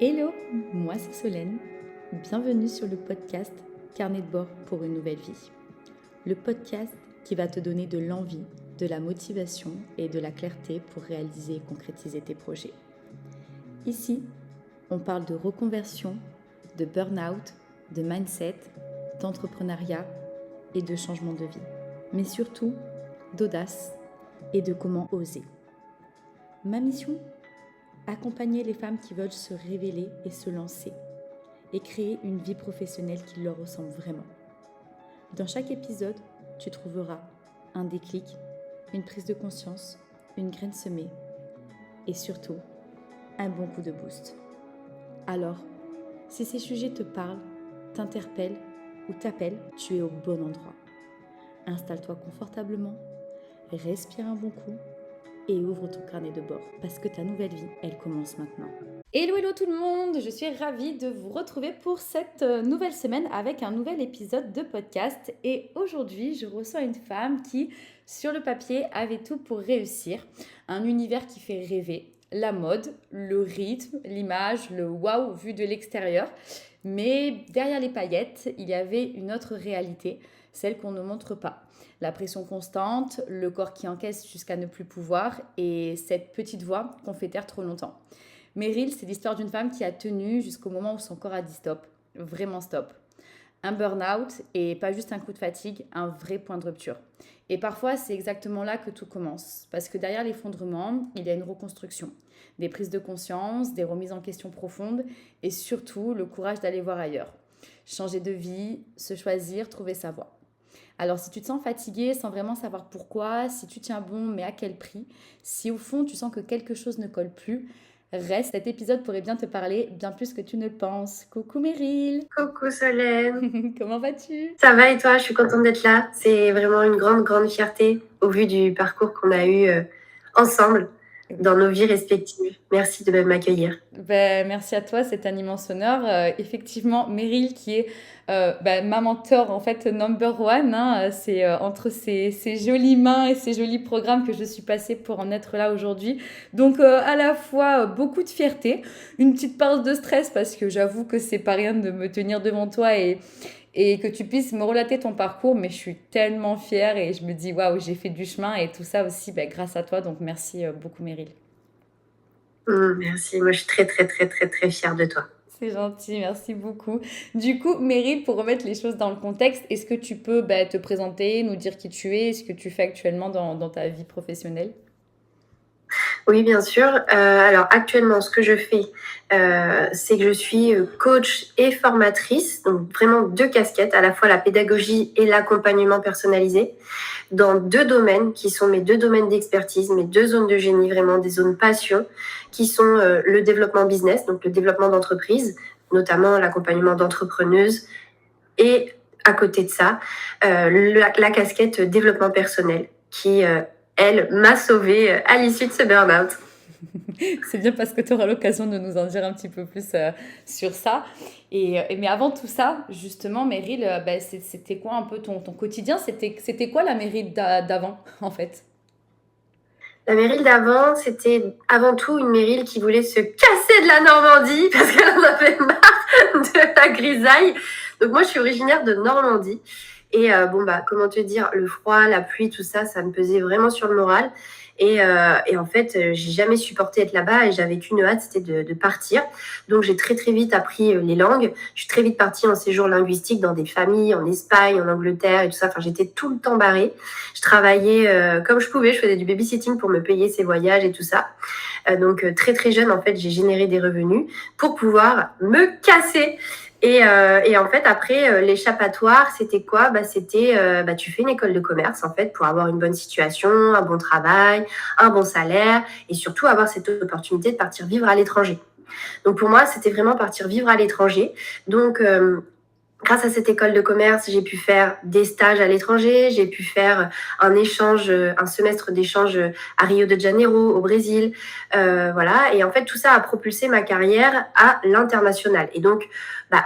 Hello, moi c'est Solène. Bienvenue sur le podcast Carnet de bord pour une nouvelle vie. Le podcast qui va te donner de l'envie, de la motivation et de la clarté pour réaliser et concrétiser tes projets. Ici, on parle de reconversion, de burn-out, de mindset, d'entrepreneuriat et de changement de vie. Mais surtout, d'audace et de comment oser. Ma mission ? Accompagner les femmes qui veulent se révéler et se lancer et créer une vie professionnelle qui leur ressemble vraiment. Dans chaque épisode, tu trouveras un déclic, une prise de conscience, une graine semée et surtout, un bon coup de boost. Alors, si ces sujets te parlent, t'interpellent ou t'appellent, tu es au bon endroit. Installe-toi confortablement, respire un bon coup et ouvre ton carnet de bord parce que ta nouvelle vie, elle commence maintenant. Hello tout le monde, je suis ravie de vous retrouver pour cette nouvelle semaine avec un nouvel épisode de podcast et aujourd'hui je reçois une femme qui sur le papier avait tout pour réussir, un univers qui fait rêver, la mode, le rythme, l'image, le waouh vu de l'extérieur, mais derrière les paillettes il y avait une autre réalité, celle qu'on ne montre pas. La pression constante, le corps qui encaisse jusqu'à ne plus pouvoir et cette petite voix qu'on fait taire trop longtemps. Meryl, c'est l'histoire d'une femme qui a tenu jusqu'au moment où son corps a dit stop, vraiment stop. Un burn-out et pas juste un coup de fatigue, un vrai point de rupture. Et parfois, c'est exactement là que tout commence. Parce que derrière l'effondrement, il y a une reconstruction. Des prises de conscience, des remises en question profondes et surtout le courage d'aller voir ailleurs. Changer de vie, se choisir, trouver sa voie. Alors si tu te sens fatigué sans vraiment savoir pourquoi, si tu tiens bon mais à quel prix, si au fond tu sens que quelque chose ne colle plus, reste, cet épisode pourrait bien te parler bien plus que tu ne le penses. Coucou Meryl. Coucou Solène. Comment vas-tu? Ça va et toi? Je suis contente d'être là. C'est vraiment une grande fierté au vu du parcours qu'on a eu ensemble dans nos vies respectives. Merci de m'accueillir. Merci à toi, c'est un immense honneur. Effectivement, Meryl qui est ma mentor en fait number one, hein, c'est entre ces jolies mains et ces jolis programmes que je suis passée pour en être là aujourd'hui. Donc à la fois beaucoup de fierté, une petite part de stress parce que j'avoue que c'est pas rien de me tenir devant toi et que tu puisses me relater ton parcours, mais je suis tellement fière et je me dis waouh, j'ai fait du chemin et tout ça aussi grâce à toi, donc merci beaucoup Meryl. Merci, moi je suis très fière de toi. C'est gentil, merci beaucoup. Du coup, Meryl, pour remettre les choses dans le contexte, est-ce que tu peux te présenter, nous dire qui tu es, ce que tu fais actuellement dans ta vie professionnelle? Oui, bien sûr. Alors actuellement, ce que je fais, c'est que je suis coach et formatrice, donc vraiment deux casquettes, à la fois la pédagogie et l'accompagnement personnalisé, dans deux domaines qui sont mes deux domaines d'expertise, mes deux zones de génie, vraiment des zones passion, qui sont le développement business, donc le développement d'entreprise, notamment l'accompagnement d'entrepreneuses, et à côté de ça, la casquette développement personnel, qui elle m'a sauvée à l'issue de ce burn-out. C'est bien parce que tu auras l'occasion de nous en dire un petit peu plus sur ça. Mais avant tout ça, justement, Meryl, c'était quoi un peu ton quotidien? C'était quoi la Meryl d'avant, en fait? La Meryl d'avant, c'était avant tout une Meryl qui voulait se casser de la Normandie parce qu'elle en avait marre de la grisaille. Donc moi, je suis originaire de Normandie. Et comment te dire, le froid, la pluie, tout ça, ça me pesait vraiment sur le moral. Et en fait, j'ai jamais supporté être là-bas et j'avais qu'une hâte, c'était de partir. Donc j'ai très vite appris les langues. Je suis très vite partie en séjour linguistique dans des familles en Espagne, en Angleterre et tout ça. Enfin, j'étais tout le temps barrée. Je travaillais comme je pouvais. Je faisais du babysitting pour me payer ces voyages et tout ça. Donc très jeune, en fait, j'ai généré des revenus pour pouvoir me casser. Et en fait, après, l'échappatoire, c'était quoi? C'était, tu fais une école de commerce, en fait, pour avoir une bonne situation, un bon travail, un bon salaire, et surtout avoir cette opportunité de partir vivre à l'étranger. Donc, pour moi, c'était vraiment partir vivre à l'étranger. Donc, grâce à cette école de commerce, j'ai pu faire des stages à l'étranger, j'ai pu faire un semestre d'échange à Rio de Janeiro, au Brésil, voilà. Et en fait, tout ça a propulsé ma carrière à l'international. Et donc,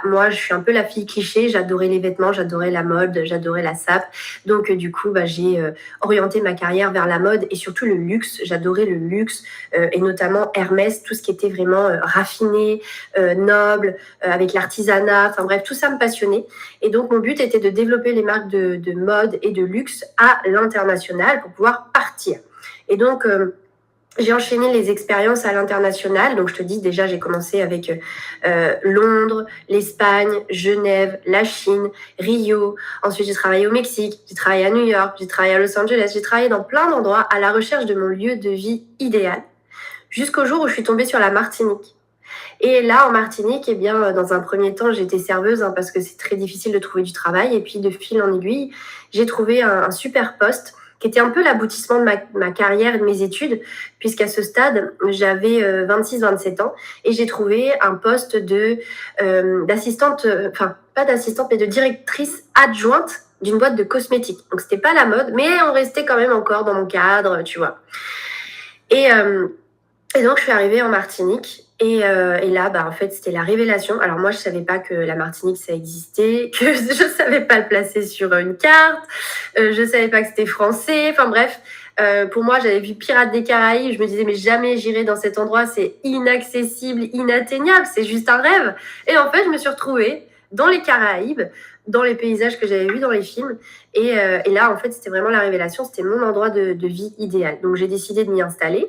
moi, je suis un peu la fille cliché. J'adorais les vêtements, j'adorais la mode, j'adorais la sape. Donc, du coup, j'ai orienté ma carrière vers la mode et surtout le luxe. J'adorais le luxe et notamment Hermès, tout ce qui était vraiment raffiné, noble, avec l'artisanat. Enfin bref, tout ça me passionnait. Et donc, mon but était de développer les marques de mode et de luxe à l'international pour pouvoir partir. Et donc, j'ai enchaîné les expériences à l'international. Donc, je te dis, déjà, j'ai commencé avec Londres, l'Espagne, Genève, la Chine, Rio. Ensuite, j'ai travaillé au Mexique, j'ai travaillé à New York, j'ai travaillé à Los Angeles. J'ai travaillé dans plein d'endroits à la recherche de mon lieu de vie idéal. Jusqu'au jour où je suis tombée sur la Martinique. Et là, en Martinique, eh bien, dans un premier temps, j'étais serveuse parce que c'est très difficile de trouver du travail. Et puis, de fil en aiguille, j'ai trouvé un super poste qui était un peu l'aboutissement de ma carrière et de mes études, puisqu'à ce stade, j'avais 26-27 ans et j'ai trouvé un poste d'assistante, pas d'assistante, mais de directrice adjointe d'une boîte de cosmétiques. Donc, c'était pas la mode, mais on restait quand même encore dans mon cadre, tu vois. Et donc, je suis arrivée en Martinique. Et là, en fait, c'était la révélation. Alors moi, je savais pas que la Martinique, ça existait, que je savais pas le placer sur une carte, je savais pas que c'était français. Enfin bref, pour moi, j'avais vu Pirates des Caraïbes. Je me disais, mais jamais j'irai dans cet endroit. C'est inaccessible, inatteignable. C'est juste un rêve. Et en fait, je me suis retrouvée dans les Caraïbes, dans les paysages que j'avais vus dans les films. Et là, en fait, c'était vraiment la révélation. C'était mon endroit de vie idéal. Donc, j'ai décidé de m'y installer.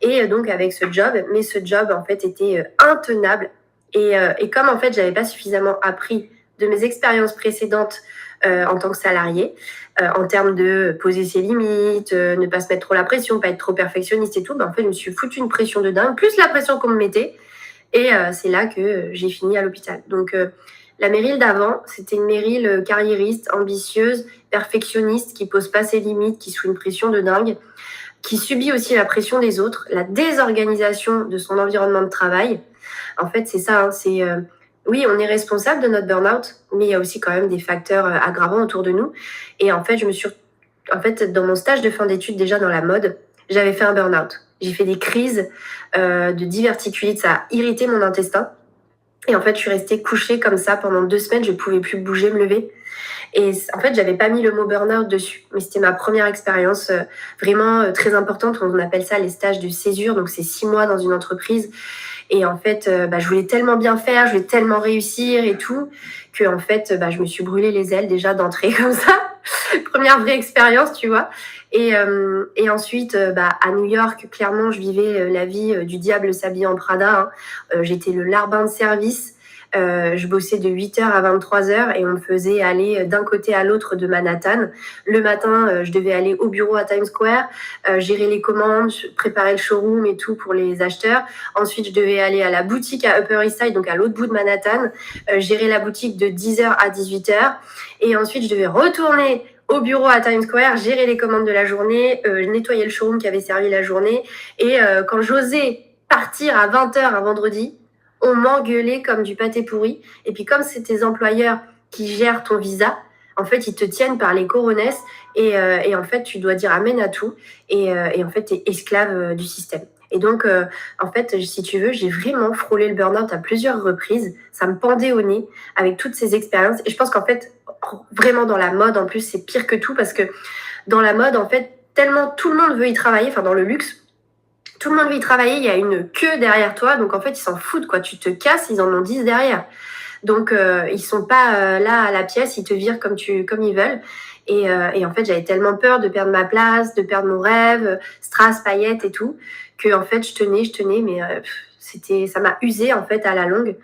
Et donc avec ce job, mais ce job en fait était intenable. Et comme en fait j'avais pas suffisamment appris de mes expériences précédentes en tant que salariée, en termes de poser ses limites, ne pas se mettre trop la pression, pas être trop perfectionniste et tout, en fait je me suis foutu une pression de dingue, plus la pression qu'on me mettait. Et c'est là que j'ai fini à l'hôpital. Donc la Meryl d'avant, c'était une Meryl carriériste, ambitieuse, perfectionniste, qui pose pas ses limites, qui sous une pression de dingue, qui subit aussi la pression des autres, la désorganisation de son environnement de travail. En fait, c'est ça, oui, on est responsable de notre burn-out, mais il y a aussi quand même des facteurs aggravants autour de nous. Et en fait, dans mon stage de fin d'études, déjà dans la mode, j'avais fait un burn-out. J'ai fait des crises de diverticulite, ça a irrité mon intestin. Et en fait, je suis restée couchée comme ça pendant 2 semaines, je ne pouvais plus bouger, me lever. Et en fait, j'avais pas mis le mot burn-out dessus, mais c'était ma première expérience vraiment très importante. On appelle ça les stages de césure, donc c'est 6 mois dans une entreprise. Et en fait, je voulais tellement bien faire, je voulais tellement réussir et tout, que en fait, je me suis brûlé les ailes déjà d'entrée comme ça. Première vraie expérience, tu vois. Et ensuite, à New York, clairement, je vivais la vie du diable s'habillé en Prada. J'étais le larbin de service. Je bossais de 8h à 23h et on me faisait aller d'un côté à l'autre de Manhattan. Le matin, je devais aller au bureau à Times Square, gérer les commandes, préparer le showroom et tout pour les acheteurs. Ensuite, je devais aller à la boutique à Upper East Side, donc à l'autre bout de Manhattan, gérer la boutique de 10h à 18h. Et ensuite, je devais retourner au bureau à Times Square, gérer les commandes de la journée, nettoyer le showroom qui avait servi la journée. Et quand j'osais partir à 20h un vendredi, on m'engueulait comme du pâté pourri. Et puis comme c'est tes employeurs qui gèrent ton visa, en fait, ils te tiennent par les coronesses et en fait, tu dois dire amen à tout. Et en fait, tu es esclave du système. Et donc, en fait, si tu veux, j'ai vraiment frôlé le burn-out à plusieurs reprises. Ça me pendait au nez avec toutes ces expériences. Et je pense qu'en fait, vraiment dans la mode, en plus, c'est pire que tout parce que dans la mode, en fait, tellement tout le monde veut y travailler, enfin dans le luxe, tout le monde veut y travailler, il y a une queue derrière toi, donc en fait, ils s'en foutent, quoi. Tu te casses, ils en ont 10 derrière. Donc, ils sont pas là à la pièce, ils te virent comme ils veulent. Et en fait, j'avais tellement peur de perdre ma place, de perdre mon rêve, strass, paillettes et tout, que en fait, je tenais, mais ça m'a usée, en fait, à la longue.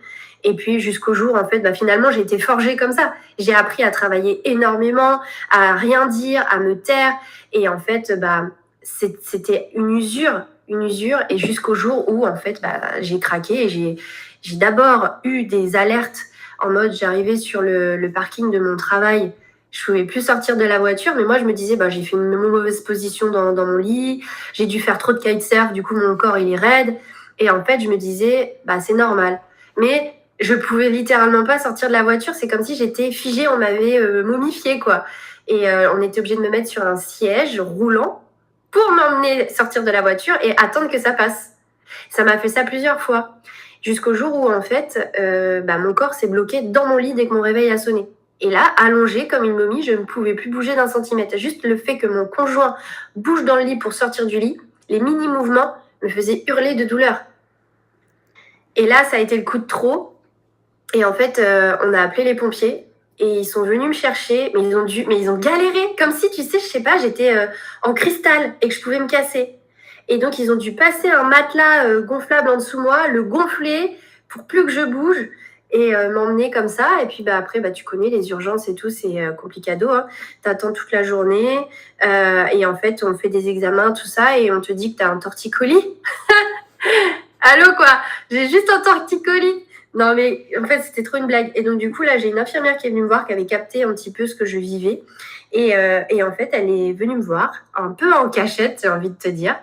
Et puis, jusqu'au jour, en fait, finalement, j'ai été forgée comme ça. J'ai appris à travailler énormément, à rien dire, à me taire. Et en fait, c'était une usure, et jusqu'au jour où en fait j'ai craqué et j'ai d'abord eu des alertes en mode j'arrivais sur le parking de mon travail, je pouvais plus sortir de la voiture, mais moi je me disais j'ai fait une mauvaise position dans mon lit, j'ai dû faire trop de kitesurf, du coup mon corps il est raide, et en fait je me disais c'est normal, mais je pouvais littéralement pas sortir de la voiture. C'est comme si j'étais figée, on m'avait momifiée, quoi. Et on était obligé de me mettre sur un siège roulant pour m'emmener sortir de la voiture et attendre que ça passe. Ça m'a fait ça plusieurs fois. Jusqu'au jour où, en fait, mon corps s'est bloqué dans mon lit dès que mon réveil a sonné. Et là, allongée comme une momie, je ne pouvais plus bouger d'un centimètre. Juste le fait que mon conjoint bouge dans le lit pour sortir du lit, les mini-mouvements me faisaient hurler de douleur. Et là, ça a été le coup de trop. Et en fait, on a appelé les pompiers et ils sont venus me chercher, mais ils ont galéré, comme si, tu sais, je sais pas, j'étais en cristal et que je pouvais me casser. Et donc, ils ont dû passer un matelas gonflable en dessous de moi, le gonfler pour plus que je bouge et m'emmener comme ça. Et puis après, tu connais les urgences et tout, c'est complicado. Hein. T'attends toute la journée et en fait, on fait des examens, tout ça, et on te dit que t'as un torticolis. Allô, quoi, j'ai juste un torticolis. Non, mais en fait, c'était trop une blague. Et donc, du coup, là, j'ai une infirmière qui est venue me voir, qui avait capté un petit peu ce que je vivais. Et en fait, elle est venue me voir, un peu en cachette, j'ai envie de te dire.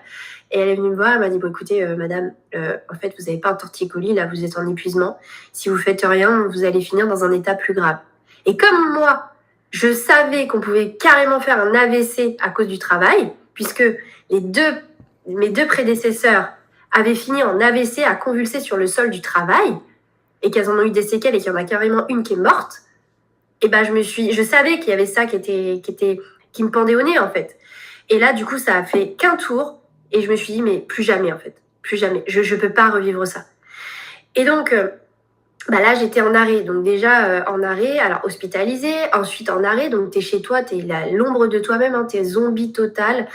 Et elle est venue me voir, elle m'a dit, bon, écoutez, madame, en fait, vous n'avez pas un torticolis, là, vous êtes en épuisement. Si vous faites rien, vous allez finir dans un état plus grave. Et comme moi, je savais qu'on pouvait carrément faire un AVC à cause du travail, puisque mes deux prédécesseurs avaient fini en AVC à convulser sur le sol du travail, et qu'elles en ont eu des séquelles et qu'il y en a carrément une qui est morte, et je savais qu'il y avait ça qui me pendait au nez, en fait. Et là, du coup, ça a fait qu'un tour, et je me suis dit, mais plus jamais, en fait. Plus jamais. Je peux pas revivre ça. Et donc, là, j'étais en arrêt. Donc déjà, en arrêt, alors hospitalisée, ensuite en arrêt. Donc, t'es chez toi, t'es l'ombre de toi-même, hein, t'es zombie total.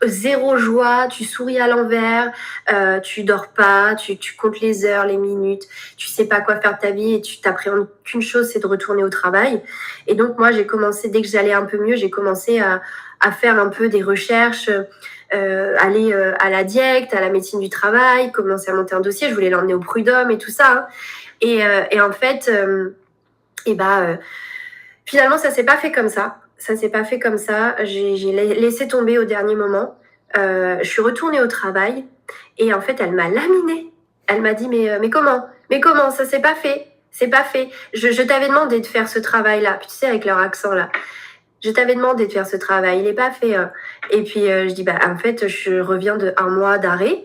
Zéro joie, tu souris à l'envers, tu dors pas, tu comptes les heures, les minutes, tu sais pas quoi faire de ta vie et tu t'appréhendes qu'une chose, c'est de retourner au travail. Et donc moi, j'ai commencé, dès que j'allais un peu mieux, j'ai commencé à faire un peu des recherches, aller à la DIECT, à la médecine du travail, commencer à monter un dossier. Je voulais l'emmener au prud'homme et tout ça. Hein. Et en fait, finalement, ça s'est pas fait comme ça. Ça s'est pas fait comme ça. J'ai laissé tomber au dernier moment. Je suis retournée au travail et en fait, elle m'a laminée. Elle m'a dit mais comment ça s'est pas fait. C'est pas fait. Je t'avais demandé de faire ce travail-là. Puis tu sais, avec leur accent là. Je t'avais demandé de faire ce travail. Il n'est pas fait. Et puis je dis en fait, je reviens de 1 mois d'arrêt.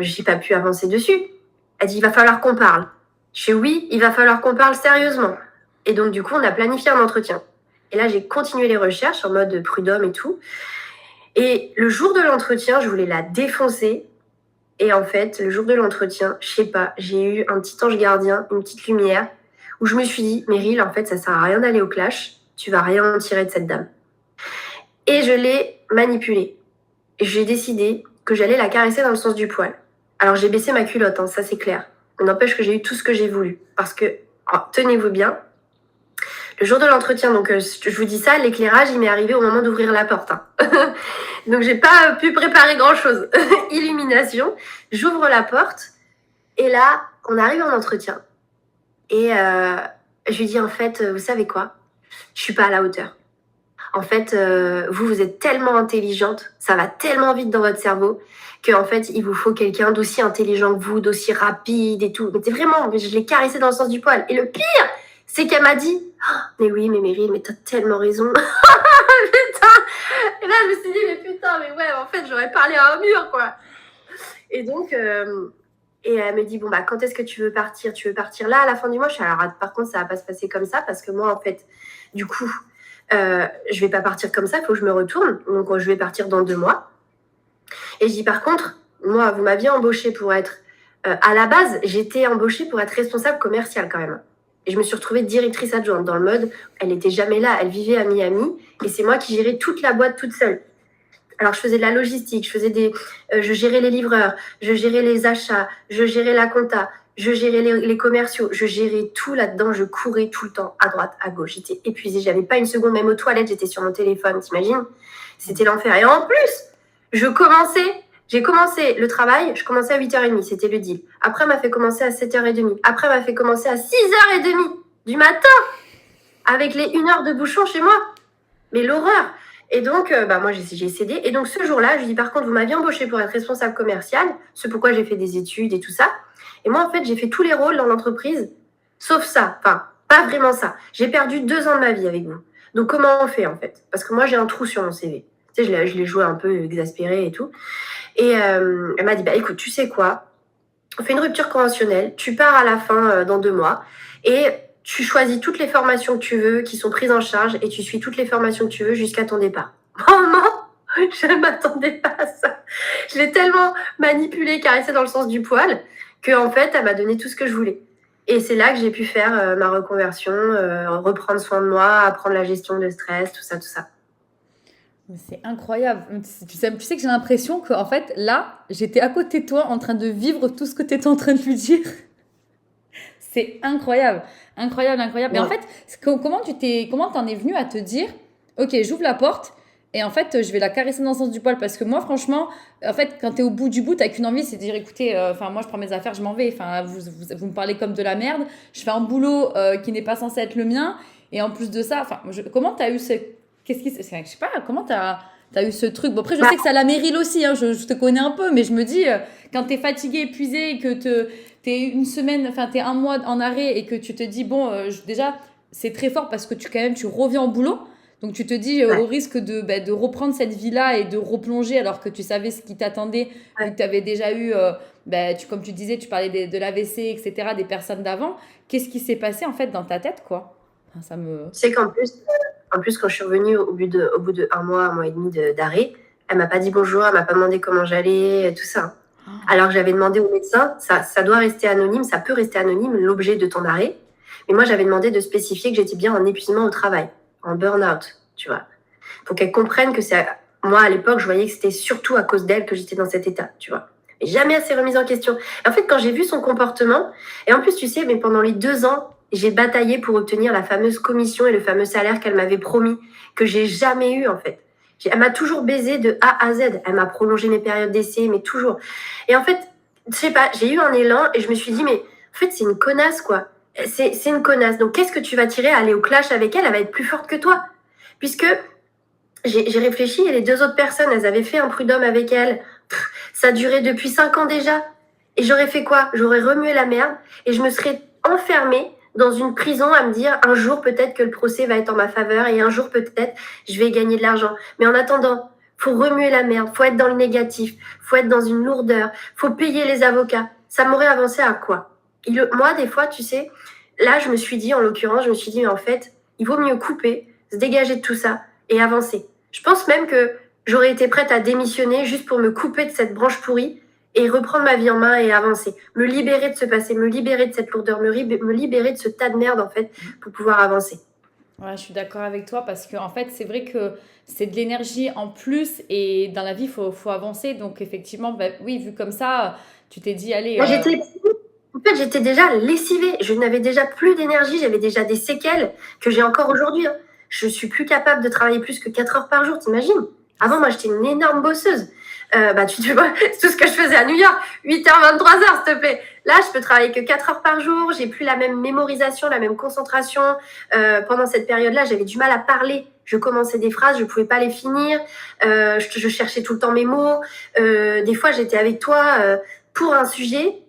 J'ai pas pu avancer dessus. Elle dit il va falloir qu'on parle. Je dis oui, il va falloir qu'on parle sérieusement. Et donc du coup, on a planifié un entretien. Et là, j'ai continué les recherches en mode prud'homme et tout. Et le jour de l'entretien, je voulais la défoncer. Et en fait, le jour de l'entretien, je sais pas, j'ai eu un petit ange gardien, une petite lumière, où je me suis dit, Meryl, en fait, ça sert à rien d'aller au clash. Tu vas rien en tirer de cette dame. Et je l'ai manipulée. Et j'ai décidé que j'allais la caresser dans le sens du poil. Alors, j'ai baissé ma culotte, hein, ça c'est clair. Mais n'empêche que j'ai eu tout ce que j'ai voulu. Parce que, tenez-vous bien, le jour de l'entretien, donc je vous dis ça, l'éclairage, il m'est arrivé au moment d'ouvrir la porte. Hein. Donc j'ai pas pu préparer grand-chose. Illumination, j'ouvre la porte et là, on arrive en entretien. Et je lui dis en fait, vous savez quoi ? Je suis pas à la hauteur. En fait, vous êtes tellement intelligente, ça va tellement vite dans votre cerveau qu'en fait, il vous faut quelqu'un d'aussi intelligent que vous, d'aussi rapide et tout. Mais c'est vraiment, je l'ai caressé dans le sens du poil. Et le pire, c'est qu'elle m'a dit mais oui, mais Meryl, mais t'as tellement raison. Putain. Et là, je me suis dit, mais putain, mais ouais, en fait, j'aurais parlé à un mur, quoi. Et donc, et elle me dit, quand est-ce que tu veux partir ? Tu veux partir là, à la fin du mois ? Je suis alors, par contre, ça va pas se passer comme ça, parce que moi, en fait, du coup, je vais pas partir comme ça, il faut que je me retourne. Donc, je vais partir dans 2 mois. Et je dis, par contre, moi, vous m'aviez embauchée pour être... à la base, j'étais embauchée pour être responsable commerciale, quand même. Et je me suis retrouvée directrice adjointe dans le mode, elle n'était jamais là, elle vivait à Miami et c'est moi qui gérais toute la boîte toute seule. Alors je faisais de la logistique, je gérais les livreurs, je gérais les achats, je gérais la compta, je gérais les commerciaux, je gérais tout là-dedans, je courais tout le temps à droite, à gauche. J'étais épuisée, j'avais pas une seconde, même aux toilettes, j'étais sur mon téléphone, t'imagines ? C'était l'enfer. Et en plus, j'ai commencé le travail, je commençais à 8h30, c'était le deal. Après, elle m'a fait commencer à 7h30. Après, elle m'a fait commencer à 6h30 du matin, avec les 1 heure de bouchon chez moi. Mais l'horreur. Et donc, moi, j'ai cédé. Et donc, ce jour-là, je lui dis, par contre, vous m'aviez embauché pour être responsable commercial, c'est pourquoi j'ai fait des études et tout ça. Et moi, en fait, j'ai fait tous les rôles dans l'entreprise Sauf ça, enfin, pas vraiment ça. J'ai perdu 2 ans de ma vie avec vous. Donc, comment on fait, en fait? Parce que moi, j'ai un trou sur mon CV. Tu sais, je l'ai joué un peu exaspéré et tout. Et elle m'a dit, bah écoute, tu sais quoi? On fait une rupture conventionnelle. Tu pars à la fin dans 2 mois. Et tu choisis toutes les formations que tu veux qui sont prises en charge et tu suis toutes les formations que tu veux jusqu'à ton départ. Maman, je ne m'attendais pas à ça. Je l'ai tellement manipulée, caressée dans le sens du poil, qu'en fait, elle m'a donné tout ce que je voulais. Et c'est là que j'ai pu faire ma reconversion, reprendre soin de moi, apprendre la gestion de stress, tout ça, tout ça. Mais c'est incroyable. Tu sais que j'ai l'impression que, en fait, là, j'étais à côté de toi en train de vivre tout ce que tu étais en train de lui dire. C'est incroyable. Incroyable, incroyable. Mais en Ouais. fait, comment t'en es venu à te dire, ok, j'ouvre la porte et en fait, je vais la caresser dans le sens du poil parce que moi, franchement, en fait, quand t'es au bout du bout, t'as qu'une envie, c'est de dire, écoutez, enfin, moi, je prends mes affaires, je m'en vais. Enfin, vous me parlez comme de la merde. Je fais un boulot qui n'est pas censé être le mien. Et en plus de ça, enfin, comment t'as eu ce, qu'est-ce qui, je sais pas, comment t'as eu ce truc. Bon, après, je Bah, sais que ça la Meryl aussi, hein, je te connais un peu, mais je me dis, quand t'es fatigué, épuisé, et que t'es une semaine, enfin, t'es un mois en arrêt et que tu te dis, bon, déjà, c'est très fort parce que quand même, tu reviens au boulot. Donc, tu te dis, ouais, au risque de reprendre cette vie-là et de replonger alors que tu savais ce qui t'attendait, vu ouais. que tu avais déjà eu, comme tu disais, tu parlais de l'AVC, etc., des personnes d'avant. Qu'est-ce qui s'est passé, en fait, dans ta tête, quoi? Enfin, ça me... Tu sais qu'en plus, quand je suis revenue au bout de 1 mois et demi d'arrêt, elle m'a pas dit bonjour, elle m'a pas demandé comment j'allais, tout ça. Alors que j'avais demandé au médecin, ça doit rester anonyme, ça peut rester anonyme, l'objet de ton arrêt. Mais moi, j'avais demandé de spécifier que j'étais bien en épuisement au travail, en burn-out, tu vois. Pour qu'elle comprenne que c'est... Moi, à l'époque, je voyais que c'était surtout à cause d'elle que j'étais dans cet état, tu vois. Mais jamais assez remise en question. Et en fait, quand j'ai vu son comportement, et en plus, tu sais, mais pendant les 2 ans, j'ai bataillé pour obtenir la fameuse commission et le fameux salaire qu'elle m'avait promis, que j'ai jamais eu, en fait. Elle m'a toujours baisé de A à Z. Elle m'a prolongé mes périodes d'essai, mais toujours. Et en fait, je sais pas, j'ai eu un élan et je me suis dit, mais en fait, c'est une connasse, quoi. C'est une connasse. Donc, qu'est-ce que tu vas tirer à aller au clash avec elle? Elle va être plus forte que toi. Puisque j'ai réfléchi et les 2 autres personnes, elles avaient fait un prud'homme avec elle. Ça durait depuis 5 ans déjà. Et j'aurais fait quoi? J'aurais remué la merde et je me serais enfermée dans une prison à me dire un jour peut-être que le procès va être en ma faveur et un jour peut-être je vais gagner de l'argent. Mais en attendant, faut remuer la merde, faut être dans le négatif, faut être dans une lourdeur, faut payer les avocats. Ça m'aurait avancé à quoi? Moi, des fois, tu sais, là, je me suis dit, en l'occurrence, je me suis dit, mais en fait, il vaut mieux couper, se dégager de tout ça et avancer. Je pense même que j'aurais été prête à démissionner juste pour me couper de cette branche pourrie et reprendre ma vie en main et avancer. Me libérer de ce passé, me libérer de cette lourdeur, me libérer de ce tas de merde, en fait, pour pouvoir avancer. Ouais, je suis d'accord avec toi parce que en fait, c'est vrai que c'est de l'énergie en plus et dans la vie, faut avancer. Donc effectivement, bah, oui, vu comme ça, tu t'es dit, allez, Là, j'étais déjà lessivée. Je n'avais déjà plus d'énergie. J'avais déjà des séquelles que j'ai encore aujourd'hui, hein. Je suis plus capable de travailler plus que 4 heures par jour, t'imagines? Avant, moi, j'étais une énorme bosseuse. Bah, tu vois, c'est tout ce que je faisais à New York. 8h, 23h, s'il te plaît. Là, je peux travailler que 4 heures par jour. J'ai plus la même mémorisation, la même concentration. Pendant cette période-là, j'avais du mal à parler. Je commençais des phrases, je pouvais pas les finir. Je cherchais tout le temps mes mots. Des fois, j'étais avec toi pour un sujet,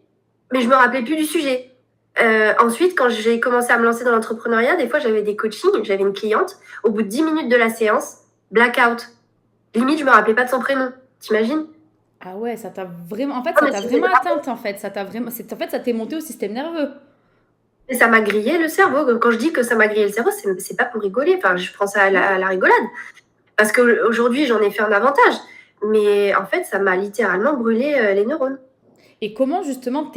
mais je me rappelais plus du sujet. Ensuite, quand j'ai commencé à me lancer dans l'entrepreneuriat, des fois, j'avais des coachings. J'avais une cliente. Au bout de 10 minutes de la séance, blackout. Limite, je me rappelais pas de son prénom. T'imagines? ah ouais, ça t'a vraiment, en fait, Ah, ça mais t'a c'était vraiment grave. atteinte, en fait. Ça t'a vraiment, en fait, ça t'est monté au système nerveux. Et ça m'a grillé le cerveau. Quand je dis que ça m'a grillé le cerveau, c'est pas pour rigoler. Enfin, je prends ça à la rigolade. Parce qu'aujourd'hui, j'en ai fait un avantage. Mais en fait, ça m'a littéralement brûlé les neurones. Et comment justement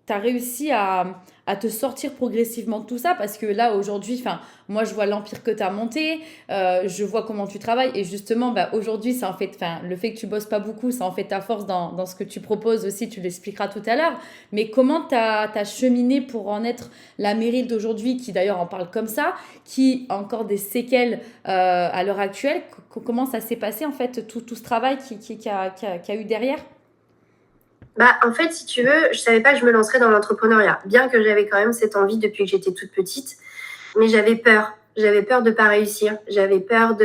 t'as réussi à te sortir progressivement de tout ça? Parce que là, aujourd'hui, enfin, moi, je vois l'empire que tu as monté, je vois comment tu travailles. Et justement, bah, aujourd'hui, ça en fait, enfin, le fait que tu bosses pas beaucoup, ça en fait ta force dans ce que tu proposes aussi, tu l'expliqueras tout à l'heure. Mais comment t'as cheminé pour en être la Meryl d'aujourd'hui, qui d'ailleurs en parle comme ça, qui a encore des séquelles à l'heure actuelle? Comment ça s'est passé en fait, tout ce travail qui a eu derrière? Bah, en fait, si tu veux, je savais pas que je me lancerais dans l'entrepreneuriat. Bien que j'avais quand même cette envie depuis que j'étais toute petite. Mais j'avais peur. J'avais peur de pas réussir. J'avais peur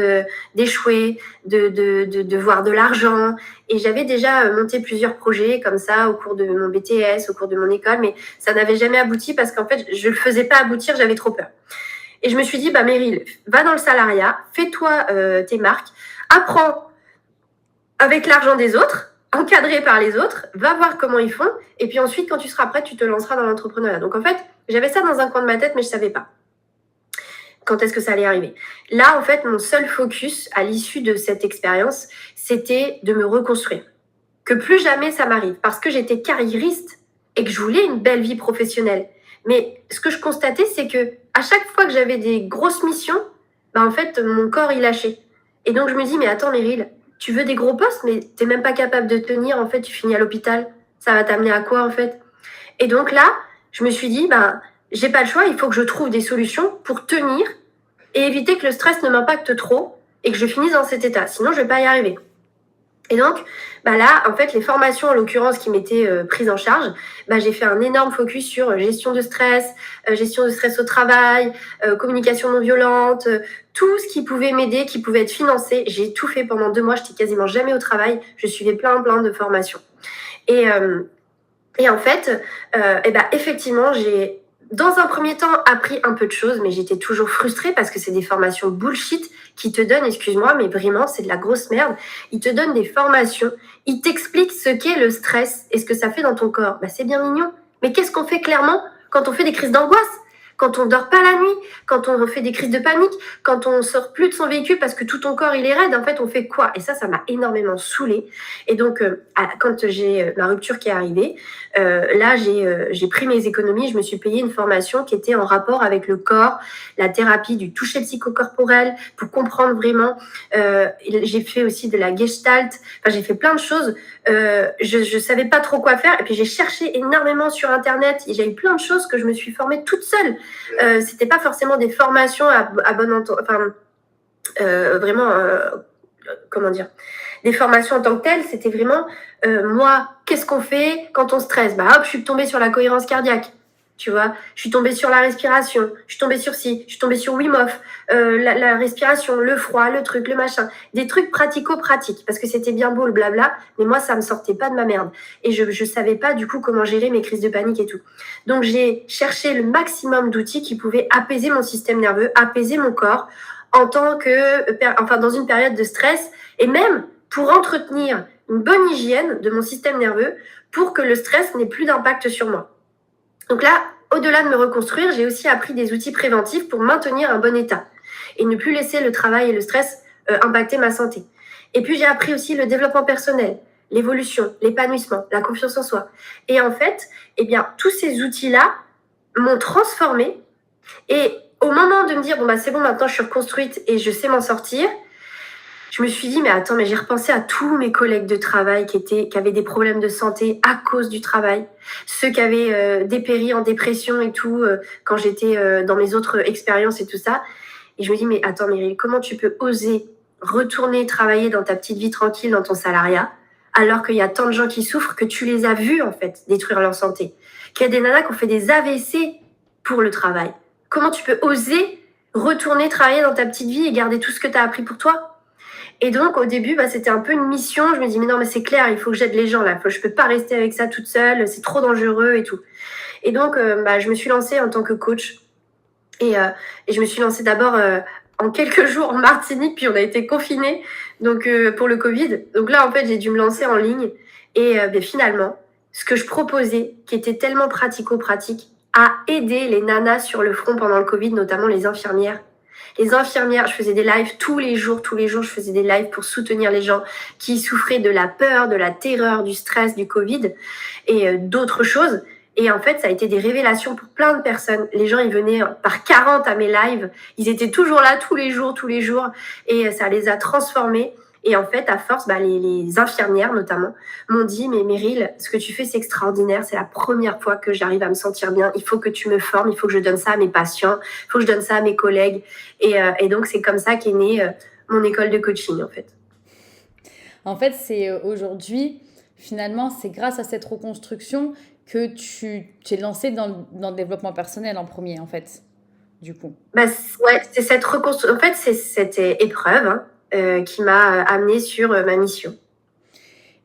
d'échouer, de voir de l'argent. Et j'avais déjà monté plusieurs projets comme ça au cours de mon BTS, au cours de mon école, mais ça n'avait jamais abouti parce qu'en fait, je le faisais pas aboutir, j'avais trop peur. Et je me suis dit, Meryl, va dans le salariat, fais-toi tes marques, apprends avec l'argent des autres, encadré par les autres, va voir comment ils font, et puis ensuite, quand tu seras prête, tu te lanceras dans l'entrepreneuriat. Donc en fait, j'avais ça dans un coin de ma tête, mais je savais pas quand est-ce que ça allait arriver. Là, en fait, mon seul focus à l'issue de cette expérience, c'était de me reconstruire. Que plus jamais ça m'arrive, parce que j'étais carriériste et que je voulais une belle vie professionnelle. Mais ce que je constatais, c'est que à chaque fois que j'avais des grosses missions, en fait, mon corps, il lâchait. Et donc, je me dis, mais attends, Meryl, tu veux des gros postes, mais t'es même pas capable de tenir, en fait, tu finis à l'hôpital. Ça va t'amener à quoi, en fait? Et donc là, je me suis dit, j'ai pas le choix, il faut que je trouve des solutions pour tenir et éviter que le stress ne m'impacte trop et que je finisse dans cet état. Sinon, je vais pas y arriver. Et donc, là, en fait, les formations, en l'occurrence, qui m'étaient prises en charge, j'ai fait un énorme focus sur gestion de stress au travail, communication non violente, tout ce qui pouvait m'aider, qui pouvait être financé. J'ai tout fait pendant 2 mois, j'étais quasiment jamais au travail. Je suivais plein de formations. Et en fait, effectivement, j'ai, dans un premier temps, appris un peu de choses, mais j'étais toujours frustrée parce que c'est des formations bullshit qui te donnent, excuse-moi, mais vraiment, c'est de la grosse merde. Ils te donnent des formations, ils t'expliquent ce qu'est le stress et ce que ça fait dans ton corps. C'est bien mignon, mais qu'est-ce qu'on fait clairement quand on fait des crises d'angoisse ? Quand on dort pas la nuit, quand on fait des crises de panique, quand on sort plus de son véhicule parce que tout ton corps il est raide, en fait on fait quoi? Et ça m'a énormément saoulée. Et donc quand j'ai ma rupture qui est arrivée, là j'ai pris mes économies, je me suis payé une formation qui était en rapport avec le corps, la thérapie du toucher psychocorporel pour comprendre vraiment. J'ai fait aussi de la gestalt, j'ai fait plein de choses. Je savais pas trop quoi faire et puis j'ai cherché énormément sur internet et j'ai eu plein de choses que je me suis formée toute seule. C'était pas forcément des formations à bon entendeur, vraiment comment dire, des formations en tant que telles, c'était vraiment moi, qu'est-ce qu'on fait quand on stresse? Hop, je suis tombée sur la cohérence cardiaque. Tu vois, je suis tombée sur la respiration, je suis tombée sur je suis tombée sur Wim Hof, la respiration, le froid, le truc, le machin, des trucs pratico-pratiques, parce que c'était bien beau le blabla, mais moi ça me sortait pas de ma merde, et je savais pas du coup comment gérer mes crises de panique et tout. Donc j'ai cherché le maximum d'outils qui pouvaient apaiser mon système nerveux, apaiser mon corps, en tant que, dans une période de stress, et même pour entretenir une bonne hygiène de mon système nerveux, pour que le stress n'ait plus d'impact sur moi. Donc là, au-delà de me reconstruire, j'ai aussi appris des outils préventifs pour maintenir un bon état et ne plus laisser le travail et le stress impacter ma santé. Et puis j'ai appris aussi le développement personnel, l'évolution, l'épanouissement, la confiance en soi. Et en fait, tous ces outils-là m'ont transformée. Et au moment de me dire, c'est bon, maintenant je suis reconstruite et je sais m'en sortir, je me suis dit, mais j'ai repensé à tous mes collègues de travail qui avaient des problèmes de santé à cause du travail. Ceux qui avaient dépéri en dépression et tout, quand j'étais dans mes autres expériences et tout ça. Et je me dis, mais attends, Meryl, comment tu peux oser retourner travailler dans ta petite vie tranquille, dans ton salariat, alors qu'il y a tant de gens qui souffrent que tu les as vus, en fait, détruire leur santé. Qu'il y a des nanas qui ont fait des AVC pour le travail. Comment tu peux oser retourner travailler dans ta petite vie et garder tout ce que tu as appris pour toi? Et donc, au début, c'était un peu une mission. Je me dis, mais non, mais c'est clair, il faut que j'aide les gens, là. Je peux pas rester avec ça toute seule. C'est trop dangereux et tout. Et donc, je me suis lancée en tant que coach. Et je me suis lancée d'abord en quelques jours en Martinique, puis on a été confinés donc, pour le Covid. Donc là, en fait, j'ai dû me lancer en ligne. Et finalement, ce que je proposais, qui était tellement pratico-pratique, a aidé les nanas sur le front pendant le Covid, notamment les infirmières. Les infirmières, je faisais des lives tous les jours, je faisais des lives pour soutenir les gens qui souffraient de la peur, de la terreur, du stress, du Covid et d'autres choses. Et en fait, ça a été des révélations pour plein de personnes. Les gens, ils venaient par 40 à mes lives. Ils étaient toujours là tous les jours. Et ça les a transformés. Et en fait, à force, les infirmières notamment m'ont dit, mais Meryl, ce que tu fais, c'est extraordinaire. C'est la première fois que j'arrive à me sentir bien. Il faut que tu me formes. Il faut que je donne ça à mes patients. Il faut que je donne ça à mes collègues. Et donc, c'est comme ça qu'est née mon école de coaching, en fait. En fait, c'est aujourd'hui, finalement, c'est grâce à cette reconstruction que tu t'es lancée dans le développement personnel en premier, en fait. du coup. Ouais, c'est cette reconstruction. En fait, c'est cette épreuve qui m'a amenée sur ma mission.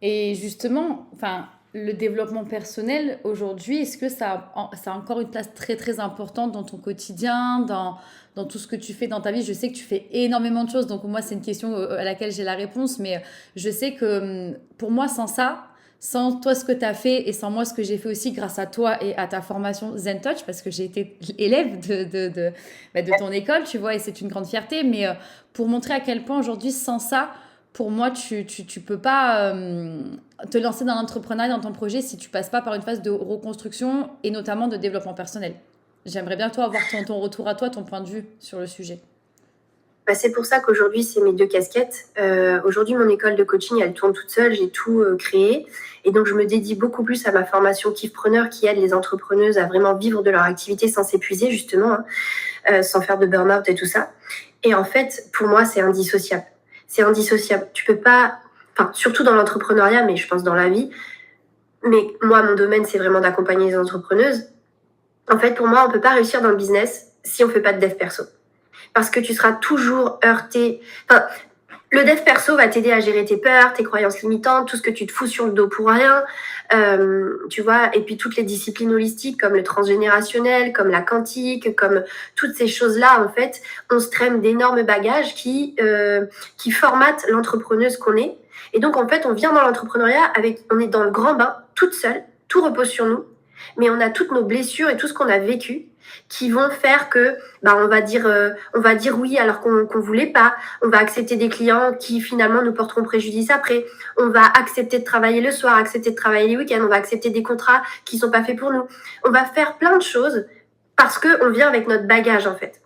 Et justement, enfin, le développement personnel aujourd'hui, est-ce que ça a encore une place très très importante dans ton quotidien, dans tout ce que tu fais dans ta vie? Je sais que tu fais énormément de choses, donc moi c'est une question à laquelle j'ai la réponse, mais je sais que pour moi sans ça, sans toi ce que tu as fait et sans moi ce que j'ai fait aussi grâce à toi et à ta formation Zen Touch, parce que j'ai été élève de ton école, tu vois, et c'est une grande fierté, mais pour montrer à quel point aujourd'hui sans ça, pour moi, tu peux pas te lancer dans l'entrepreneuriat, dans ton projet, si tu passes pas par une phase de reconstruction et notamment de développement personnel. J'aimerais bien, toi, avoir ton retour à toi, ton point de vue sur le sujet. C'est pour ça qu'aujourd'hui, c'est mes deux casquettes. Aujourd'hui, mon école de coaching, elle tourne toute seule. J'ai tout créé. Et donc, je me dédie beaucoup plus à ma formation Kiffpreneur qui aide les entrepreneuses à vraiment vivre de leur activité sans s'épuiser, justement, sans faire de burn-out et tout ça. Et en fait, pour moi, c'est indissociable. C'est indissociable. Tu peux pas, enfin, surtout dans l'entrepreneuriat, mais je pense dans la vie. Mais moi, mon domaine, c'est vraiment d'accompagner les entrepreneuses. En fait, pour moi, on peut pas réussir dans le business si on fait pas de dev perso. Parce que tu seras toujours heurté. Enfin, le dev perso va t'aider à gérer tes peurs, tes croyances limitantes, tout ce que tu te fous sur le dos pour rien. Tu vois, et puis toutes les disciplines holistiques comme le transgénérationnel, comme la quantique, comme toutes ces choses-là, en fait, on se traîne d'énormes bagages qui formatent l'entrepreneuse qu'on est. Et donc, en fait, on vient dans l'entrepreneuriat on est dans le grand bain, toute seule, tout repose sur nous, mais on a toutes nos blessures et tout ce qu'on a vécu qui vont faire que on va dire oui alors qu'on voulait pas, on va accepter des clients qui finalement nous porteront préjudice après, on va accepter de travailler le soir, accepter de travailler les week-ends, on va accepter des contrats qui sont pas faits pour nous, on va faire plein de choses parce qu'on vient avec notre bagage en fait.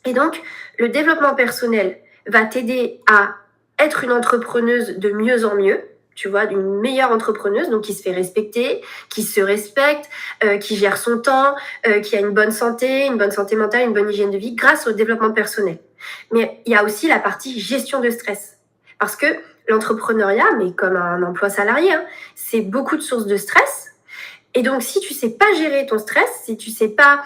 Et donc le développement personnel va t'aider à être une entrepreneuse de mieux en mieux, tu vois, d'une meilleure entrepreneuse, donc qui se fait respecter, qui se respecte, qui gère son temps, qui a une bonne santé mentale, une bonne hygiène de vie grâce au développement personnel. Mais il y a aussi la partie gestion de stress. Parce que l'entrepreneuriat, mais comme un emploi salarié, c'est beaucoup de sources de stress. Et donc, si tu sais pas gérer ton stress, si tu sais pas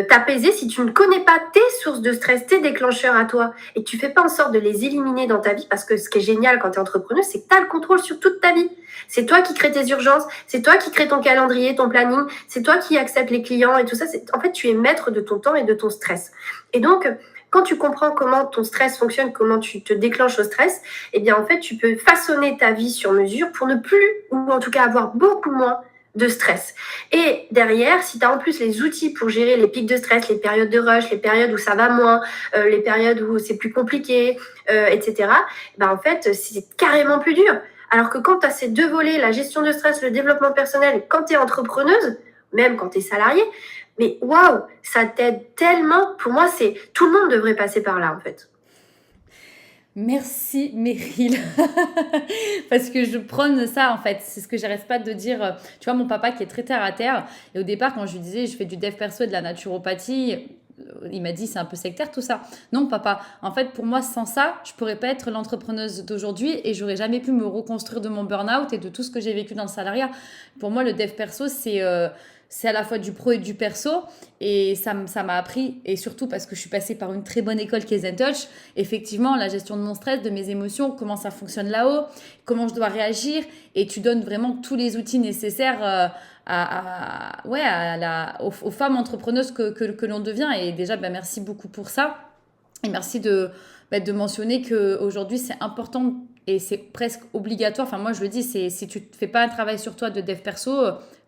t'apaiser, si tu ne connais pas tes sources de stress, tes déclencheurs à toi, et que tu fais pas en sorte de les éliminer dans ta vie, parce que ce qui est génial quand tu es entrepreneur, c'est que tu as le contrôle sur toute ta vie. C'est toi qui crée tes urgences, c'est toi qui crée ton calendrier, ton planning, c'est toi qui accepte les clients et tout ça. En fait, tu es maître de ton temps et de ton stress. Et donc, quand tu comprends comment ton stress fonctionne, comment tu te déclenches au stress, eh bien, en fait, tu peux façonner ta vie sur mesure pour ne plus, ou en tout cas avoir beaucoup moins de stress. Et derrière, si tu as en plus les outils pour gérer les pics de stress, les périodes de rush, les périodes où ça va moins, les périodes où c'est plus compliqué, etc., en fait, c'est carrément plus dur. Alors que quand tu as ces deux volets, la gestion de stress, le développement personnel, quand tu es entrepreneuse, même quand tu es salarié, mais waouh, ça t'aide tellement. Pour moi, tout le monde devrait passer par là, en fait. Merci Meryl, parce que je prône ça en fait, c'est ce que j'arrête pas de dire. Tu vois, mon papa qui est très terre à terre, et au départ quand je lui disais je fais du dev perso et de la naturopathie, il m'a dit c'est un peu sectaire tout ça. Non papa, en fait pour moi sans ça, je pourrais pas être l'entrepreneuse d'aujourd'hui et j'aurais jamais pu me reconstruire de mon burn-out et de tout ce que j'ai vécu dans le salariat. Pour moi le dev perso c'est à la fois du pro et du perso et ça m'a appris, et surtout parce que je suis passée par une très bonne école qui est Zen Touch, effectivement la gestion de mon stress, de mes émotions, comment ça fonctionne là-haut, comment je dois réagir, et tu donnes vraiment tous les outils nécessaires aux femmes entrepreneuses que l'on devient, et déjà merci beaucoup pour ça, et merci de mentionner qu'aujourd'hui c'est important et c'est presque obligatoire. Enfin moi je le dis, si tu ne fais pas un travail sur toi de dev perso,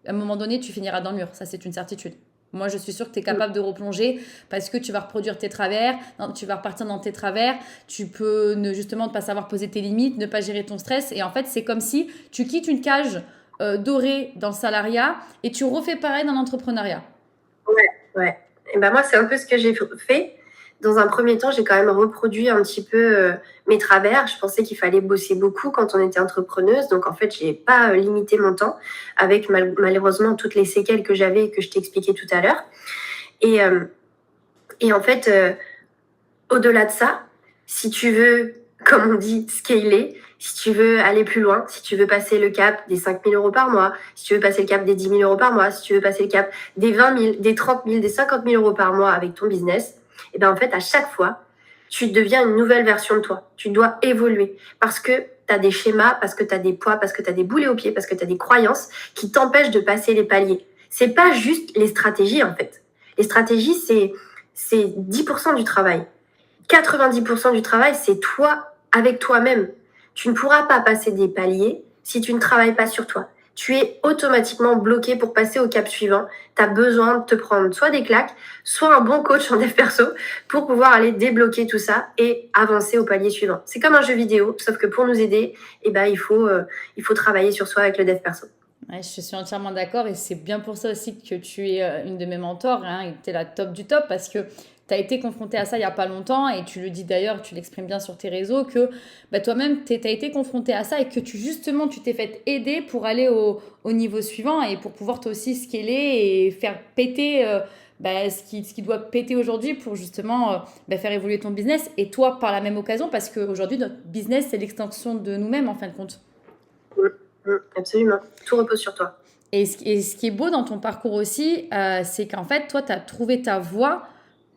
à un moment donné, tu finiras dans le mur. Ça, c'est une certitude. Moi, je suis sûre que tu es capable de replonger parce que tu vas reproduire tes travers, tu vas repartir dans tes travers, tu peux justement ne pas savoir poser tes limites, ne pas gérer ton stress. Et en fait, c'est comme si tu quittes une cage dorée dans le salariat et tu refais pareil dans l'entrepreneuriat. Ouais. Et moi, c'est un peu ce que j'ai fait. Dans un premier temps, j'ai quand même reproduit un petit peu mes travers. Je pensais qu'il fallait bosser beaucoup quand on était entrepreneuse. Donc, en fait, je n'ai pas limité mon temps avec malheureusement toutes les séquelles que j'avais et que je t'expliquais tout à l'heure. Et en fait, au-delà de ça, si tu veux comme on dit, scaler. Si tu veux aller plus loin, si tu veux passer le cap des 5 000 euros par mois, si tu veux passer le cap des 10 000 euros par mois, si tu veux passer le cap des 20 000, des 30 000, des 50 000 euros par mois avec ton business, et bien en fait, à chaque fois, tu deviens une nouvelle version de toi. Tu dois évoluer parce que tu as des schémas, parce que tu as des poids, parce que tu as des boulets aux pieds, parce que tu as des croyances qui t'empêchent de passer les paliers. C'est pas juste les stratégies en fait. Les stratégies, c'est 10% du travail. 90% du travail, c'est toi avec toi-même. Tu ne pourras pas passer des paliers si tu ne travailles pas sur toi. Tu es automatiquement bloqué pour passer au cap suivant. Tu as besoin de te prendre soit des claques, soit un bon coach en dev perso pour pouvoir aller débloquer tout ça et avancer au palier suivant. C'est comme un jeu vidéo, sauf que pour nous aider, il faut travailler sur soi avec le dev perso. Ouais, je suis entièrement d'accord et c'est bien pour ça aussi que tu es une de mes mentors, hein, et tu es la top du top parce que tu as été confronté à ça il n'y a pas longtemps et tu le dis d'ailleurs, tu l'exprimes bien sur tes réseaux que toi-même tu as été confronté à ça et que tu t'es fait aider pour aller au niveau suivant et pour pouvoir toi aussi scaler et faire péter ce qui doit péter aujourd'hui pour justement faire évoluer ton business et toi par la même occasion parce qu'aujourd'hui notre business c'est l'extension de nous-mêmes en fin de compte. Absolument, tout repose sur toi. Et ce qui est beau dans ton parcours aussi, c'est qu'en fait, toi, tu as trouvé ta voie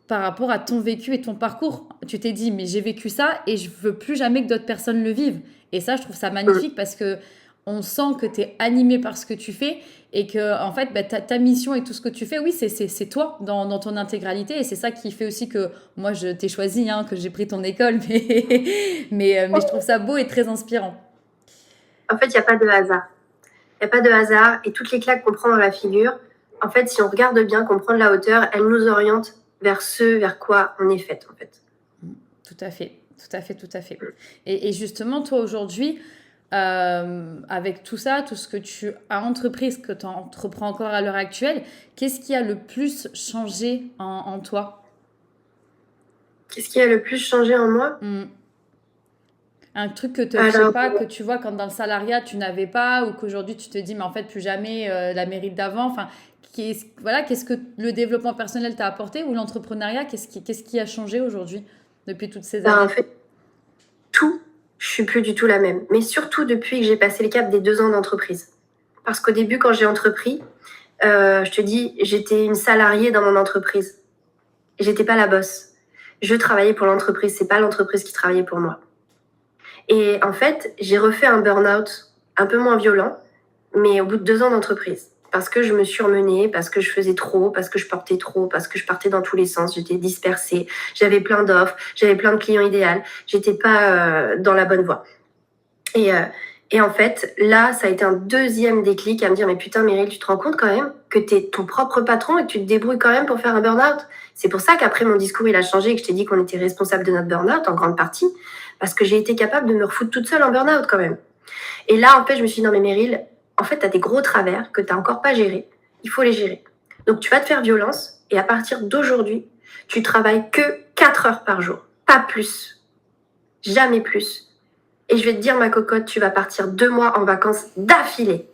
par rapport à ton vécu et ton parcours. Tu t'es dit, mais j'ai vécu ça et je veux plus jamais que d'autres personnes le vivent. Et ça, je trouve ça magnifique parce que on sent que tu es animé par ce que tu fais et que, en fait, ta mission et tout ce que tu fais, oui, c'est toi dans ton intégralité. Et c'est ça qui fait aussi que moi, je t'ai choisi, hein, que j'ai pris ton école. Mais je trouve ça beau et très inspirant. En fait, il n'y a pas de hasard. Il n'y a pas de hasard et toutes les claques qu'on prend dans la figure, en fait, si on regarde bien, qu'on prend de la hauteur, elles nous orientent vers ce vers quoi on est fait, en fait. Tout à fait, tout à fait, tout à fait. Et justement, toi, aujourd'hui, avec tout ça, tout ce que tu as entrepris, ce que tu entreprends encore à l'heure actuelle, qu'est-ce qui a le plus changé en toi? Qu'est-ce qui a le plus changé en moi? Un truc que je sais pas, que tu vois quand dans le salariat tu n'avais pas ou qu'aujourd'hui tu te dis mais en fait plus jamais la mérite d'avant. Enfin, qu'est-ce que le développement personnel t'a apporté ou l'entrepreneuriat, qu'est-ce qui a changé aujourd'hui depuis toutes ces années? En fait, tout, je suis plus du tout la même. Mais surtout depuis que j'ai passé le cap des 2 ans d'entreprise. Parce qu'au début, quand j'ai entrepris, je te dis, j'étais une salariée dans mon entreprise. J'étais pas la boss. Je travaillais pour l'entreprise, c'est pas l'entreprise qui travaillait pour moi. Et en fait, j'ai refait un burn-out un peu moins violent, mais au bout de 2 ans d'entreprise. Parce que je me surmenais, parce que je faisais trop, parce que je portais trop, parce que je partais dans tous les sens, j'étais dispersée, j'avais plein d'offres, j'avais plein de clients idéaux, j'étais pas dans la bonne voie. Et en fait, là, ça a été un deuxième déclic à me dire, mais putain, Meryl, tu te rends compte quand même que tu es ton propre patron et que tu te débrouilles quand même pour faire un burn-out. C'est pour ça qu'après, mon discours, il a changé et que je t'ai dit qu'on était responsable de notre burn-out en grande partie, parce que j'ai été capable de me refoutre toute seule en burn-out quand même. Et là, en fait, je me suis dit, non mais Meryl, en fait, tu as des gros travers que tu n'as encore pas gérés. Il faut les gérer. Donc, tu vas te faire violence et à partir d'aujourd'hui, tu travailles que 4 heures par jour. Pas plus. Jamais plus. Et je vais te dire, ma cocotte, tu vas partir 2 mois en vacances d'affilée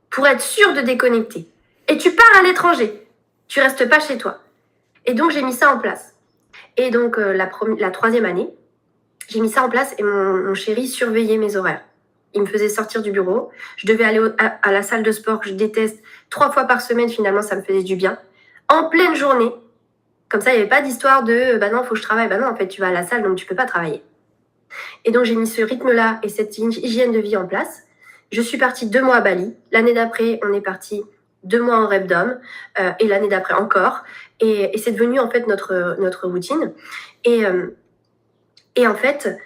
pour être sûre de déconnecter. Et tu pars à l'étranger. Tu restes pas chez toi. Et donc, j'ai mis ça en place. Et donc, la 3e année, j'ai mis ça en place et mon chéri surveillait mes horaires. Il me faisait sortir du bureau. Je devais aller à la salle de sport que je déteste 3 fois par semaine. Finalement, ça me faisait du bien. En pleine journée. Comme ça, il n'y avait pas d'histoire de « non, il faut que je travaille ». Non, en fait, tu vas à la salle, donc tu ne peux pas travailler. Et donc, j'ai mis ce rythme-là et cette hygiène de vie en place. Je suis partie 2 mois à Bali. L'année d'après, on est parti 2 mois en rêve d'homme. Et l'année d'après encore. Et c'est devenu, en fait, notre routine. Et en fait,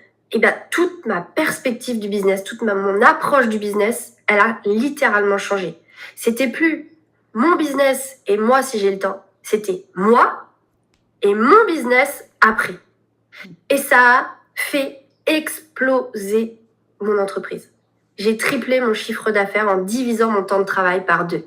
toute ma perspective du business, mon approche du business, elle a littéralement changé. C'était plus mon business et moi si j'ai le temps. C'était moi et mon business après. Et ça a fait exploser mon entreprise. J'ai triplé mon chiffre d'affaires en divisant mon temps de travail par 2.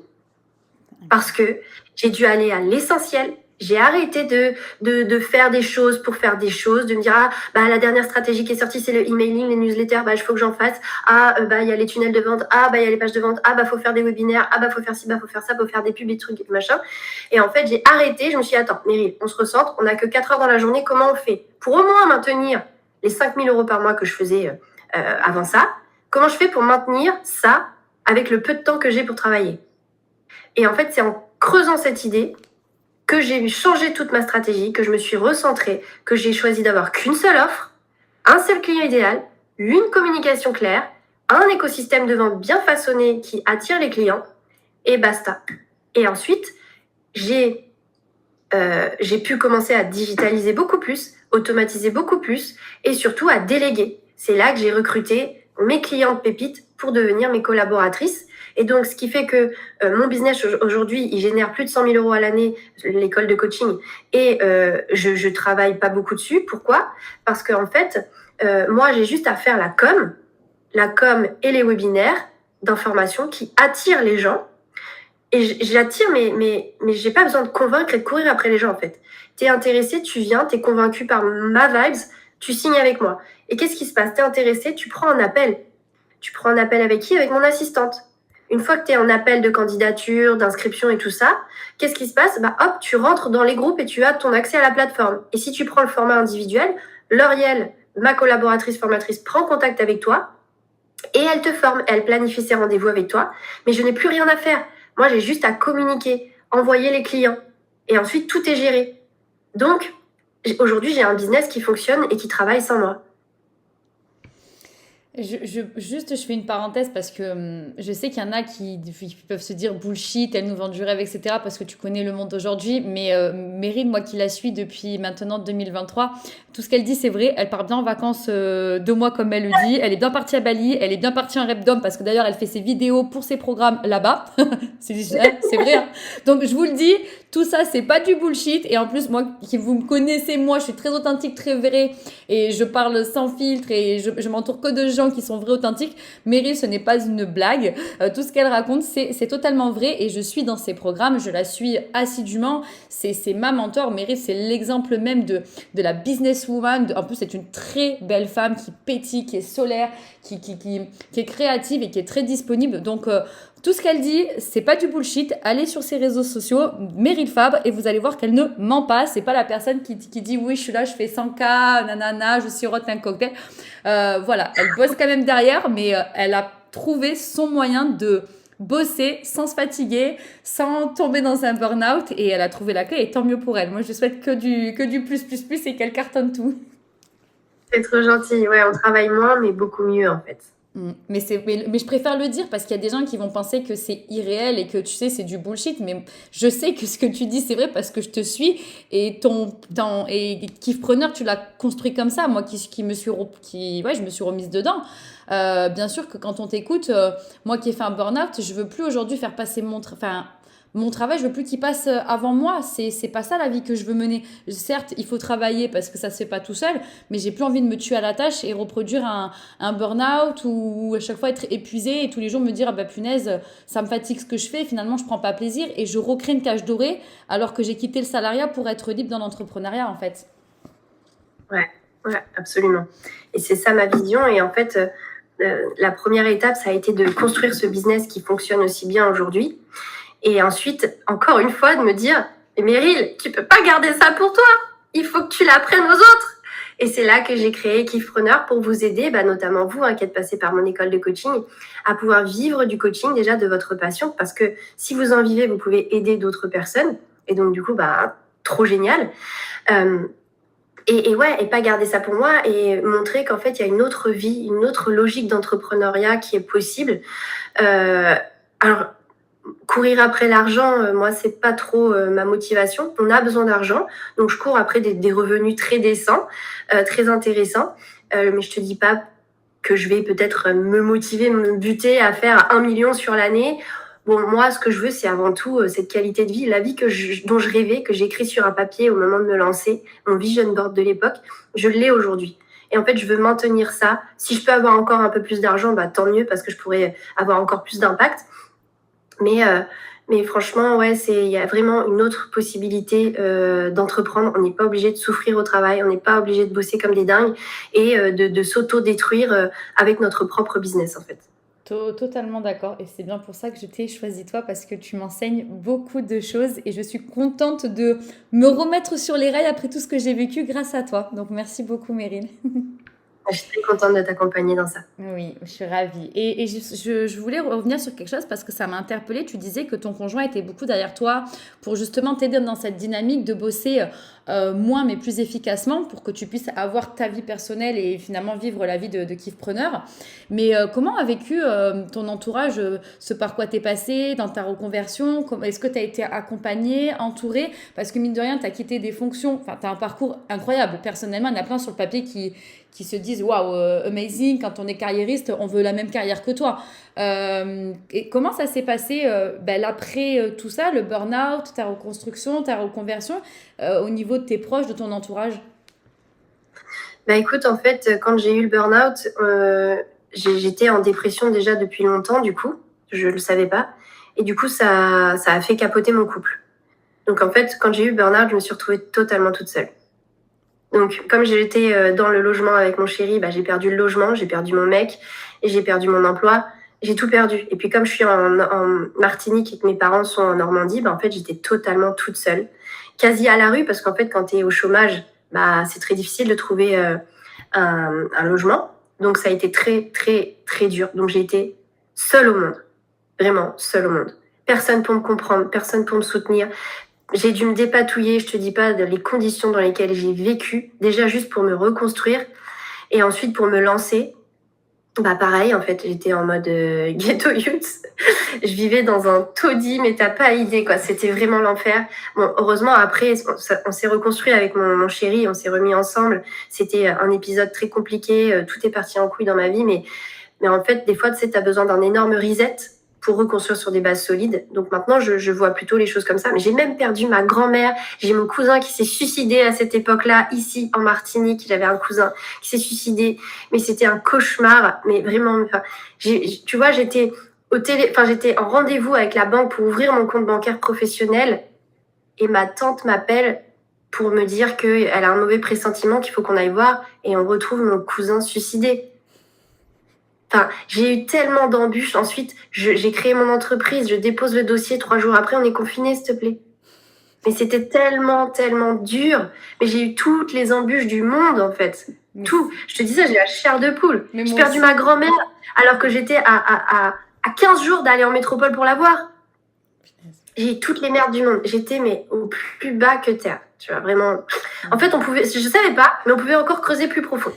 Parce que j'ai dû aller à l'essentiel. J'ai arrêté de faire des choses pour faire des choses, de me dire la dernière stratégie qui est sortie c'est le emailing, les newsletters, il faut que j'en fasse. Il y a les tunnels de vente, il y a les pages de vente, faut faire des webinaires, faut faire ci, faut faire ça, faut faire des pubs, des trucs, machin. Et en fait, j'ai arrêté, je me suis dit attends, Meryl, on se ressente, on n'a que 4 heures dans la journée, comment on fait pour au moins maintenir les 5 000 euros par mois que je faisais avant ça, comment je fais pour maintenir ça avec le peu de temps que j'ai pour travailler? Et en fait, c'est en creusant cette idée que j'ai changé toute ma stratégie, que je me suis recentrée, que j'ai choisi d'avoir qu'une seule offre, un seul client idéal, une communication claire, un écosystème de vente bien façonné qui attire les clients, et basta. Et ensuite, j'ai pu commencer à digitaliser beaucoup plus, automatiser beaucoup plus, et surtout à déléguer. C'est là que j'ai recruté mes clientes pépites pour devenir mes collaboratrices. Et donc, ce qui fait que mon business aujourd'hui, il génère plus de 100 000 euros à l'année, l'école de coaching, et je travaille pas beaucoup dessus. Pourquoi? Parce qu'en fait, moi, j'ai juste à faire la com et les webinaires d'information qui attirent les gens. Et j'attire, mais j'ai pas besoin de convaincre et de courir après les gens, en fait. T'es intéressé, tu viens, t'es convaincu par ma vibes, tu signes avec moi. Et qu'est-ce qui se passe? T'es intéressé, tu prends un appel. Tu prends un appel avec qui? Avec mon assistante. Une fois que tu es en appel de candidature, d'inscription et tout ça, qu'est-ce qui se passe? Bah hop, tu rentres dans les groupes et tu as ton accès à la plateforme. Et si tu prends le format individuel, Lauriel, ma collaboratrice formatrice, prend contact avec toi et elle te forme. Elle planifie ses rendez-vous avec toi. Mais je n'ai plus rien à faire. Moi, j'ai juste à communiquer, envoyer les clients. Et ensuite, tout est géré. Donc, aujourd'hui, j'ai un business qui fonctionne et qui travaille sans moi. Juste, je fais une parenthèse parce que je sais qu'il y en a qui peuvent se dire bullshit, elle nous vend du rêve, etc. parce que tu connais le monde d'aujourd'hui. Mais Meryl, moi qui la suis depuis maintenant 2023, tout ce qu'elle dit, c'est vrai. Elle part bien en vacances 2 mois, comme elle le dit. Elle est bien partie à Bali. Elle est bien partie en Repdom parce que d'ailleurs, elle fait ses vidéos pour ses programmes là-bas. C'est vrai. Hein. Donc, je vous le dis, tout ça, c'est pas du bullshit. Et en plus, moi, qui vous me connaissez, moi, je suis très authentique, très vraie. Et je parle sans filtre et je m'entoure que de gens qui sont vrais, authentiques. Meryl, ce n'est pas une blague. Tout ce qu'elle raconte, c'est totalement vrai et je suis dans ses programmes, je la suis assidûment. C'est ma mentor. Meryl, c'est l'exemple même de la businesswoman. En plus, c'est une très belle femme qui pétille, qui est solaire, qui est créative et qui est très disponible. Donc, tout ce qu'elle dit, c'est pas du bullshit. Allez sur ses réseaux sociaux, Meryl Fabre, et vous allez voir qu'elle ne ment pas. C'est pas la personne qui dit oui, je suis là, je fais 100K, nanana, je sirote un cocktail. Voilà, elle bosse quand même derrière, mais elle a trouvé son moyen de bosser sans se fatiguer, sans tomber dans un burn-out, et elle a trouvé la clé, et tant mieux pour elle. Moi, je souhaite que du plus et qu'elle cartonne tout. C'est trop gentil. Ouais, on travaille moins, mais beaucoup mieux, en fait. Mais je préfère le dire parce qu'il y a des gens qui vont penser que c'est irréel et que tu sais c'est du bullshit, mais je sais que ce que tu dis c'est vrai parce que je te suis et et Kiffpreneur tu l'as construit comme ça. Moi je me suis remise dedans. Bien sûr que quand on t'écoute, moi qui ai fait un burn-out, je veux plus aujourd'hui faire passer mon travail, je veux plus qu'il passe avant moi. C'est pas ça la vie que je veux mener. Certes, il faut travailler parce que ça se fait pas tout seul, mais j'ai plus envie de me tuer à la tâche et reproduire un burn-out ou à chaque fois être épuisée et tous les jours me dire ah bah punaise, ça me fatigue ce que je fais. Finalement, je prends pas plaisir et je recrée une cage dorée alors que j'ai quitté le salariat pour être libre dans l'entrepreneuriat en fait. Ouais, absolument. Et c'est ça ma vision. Et en fait, la première étape, ça a été de construire ce business qui fonctionne aussi bien aujourd'hui. Et ensuite, encore une fois, de me dire, Meryl, tu peux pas garder ça pour toi. Il faut que tu l'apprennes aux autres. Et c'est là que j'ai créé Kiffpreneur pour vous aider, notamment vous, qui êtes passé par mon école de coaching, à pouvoir vivre du coaching déjà de votre passion. Parce que si vous en vivez, vous pouvez aider d'autres personnes. Et donc, du coup, trop génial. Et pas garder ça pour moi et montrer qu'en fait, il y a une autre vie, une autre logique d'entrepreneuriat qui est possible. Alors, courir après l'argent, moi, c'est pas trop ma motivation. On a besoin d'argent, donc je cours après des revenus très décents, très intéressants. Mais je te dis pas que je vais peut-être me motiver, me buter à faire 1 million sur l'année. Bon, moi, ce que je veux, c'est avant tout cette qualité de vie, la vie dont je rêvais, que j'ai écrit sur un papier au moment de me lancer, mon vision board de l'époque, je l'ai aujourd'hui. Et en fait, je veux maintenir ça. Si je peux avoir encore un peu plus d'argent, tant mieux, parce que je pourrais avoir encore plus d'impact. Mais franchement, ouais, il y a vraiment une autre possibilité d'entreprendre. On n'est pas obligé de souffrir au travail, on n'est pas obligé de bosser comme des dingues et de s'auto-détruire avec notre propre business, en fait. Totalement d'accord et c'est bien pour ça que je t'ai choisi toi parce que tu m'enseignes beaucoup de choses et je suis contente de me remettre sur les rails après tout ce que j'ai vécu grâce à toi. Donc merci beaucoup Meryl. Je suis très contente de t'accompagner dans ça. Oui, je suis ravie. Et je voulais revenir sur quelque chose parce que ça m'a interpellée. Tu disais que ton conjoint était beaucoup derrière toi pour justement t'aider dans cette dynamique de bosser moins mais plus efficacement pour que tu puisses avoir ta vie personnelle et finalement vivre la vie de kiffpreneur. Mais comment a vécu ton entourage ce par quoi t'es passé dans ta reconversion? Est-ce que tu as été accompagné, entouré? Parce que mine de rien, tu as quitté des fonctions, enfin, tu as un parcours incroyable. Personnellement, il y en a plein sur le papier qui se disent waouh, amazing, quand on est carriériste, on veut la même carrière que toi. Et comment ça s'est passé l'après tout ça, le burn-out, ta reconstruction, ta reconversion, au niveau de tes proches, de ton entourage? Bah écoute, en fait, quand j'ai eu le burn-out, j'étais en dépression déjà depuis longtemps, du coup, je le savais pas. Et du coup, ça a fait capoter mon couple. Donc en fait, quand j'ai eu le burn-out, je me suis retrouvée totalement toute seule. Donc comme j'étais dans le logement avec mon chéri, bah, j'ai perdu le logement, j'ai perdu mon mec et j'ai perdu mon emploi. J'ai tout perdu. Et puis comme je suis en Martinique et que mes parents sont en Normandie, bah, en fait, j'étais totalement toute seule. Quasi à la rue, parce qu'en fait, quand tu es au chômage, bah, c'est très difficile de trouver un logement. Donc ça a été très, très, très dur. Donc j'ai été seule au monde. Vraiment, seule au monde. Personne pour me comprendre, personne pour me soutenir. J'ai dû me dépatouiller, je te dis pas, les conditions dans lesquelles j'ai vécu, déjà juste pour me reconstruire et ensuite pour me lancer. Bah pareil, en fait, j'étais en mode ghetto youth. Je vivais dans un taudis, mais t'as pas idée, quoi. C'était vraiment l'enfer. Bon, heureusement, après, on s'est reconstruit avec mon chéri, on s'est remis ensemble. C'était un épisode très compliqué, tout est parti en couille dans ma vie, mais en fait, des fois, tu sais, t'as besoin d'un énorme reset pour reconstruire sur des bases solides. Donc maintenant, je vois plutôt les choses comme ça. Mais j'ai même perdu ma grand-mère. J'ai mon cousin qui s'est suicidé à cette époque-là, ici en Martinique. J'avais un cousin qui s'est suicidé. Mais c'était un cauchemar. Mais vraiment, enfin, tu vois, j'étais j'étais en rendez-vous avec la banque pour ouvrir mon compte bancaire professionnel. Et ma tante m'appelle pour me dire qu'elle a un mauvais pressentiment, qu'il faut qu'on aille voir. Et on retrouve mon cousin suicidé. Enfin, j'ai eu tellement d'embûches. Ensuite, j'ai créé mon entreprise, je dépose le dossier 3 jours après, on est confiné, s'il te plaît. Mais c'était tellement, tellement dur. Mais j'ai eu toutes les embûches du monde, en fait. Mais Tout. Je te dis ça, j'ai la chair de poule. Mais J'ai moi perdu aussi. ma grand-mère alors que j'étais à 15 jours d'aller en métropole pour la voir. J'ai eu toutes les merdes du monde. J'étais mais au plus bas que terre. Tu vois, vraiment. En fait, je savais pas, mais on pouvait encore creuser plus profond.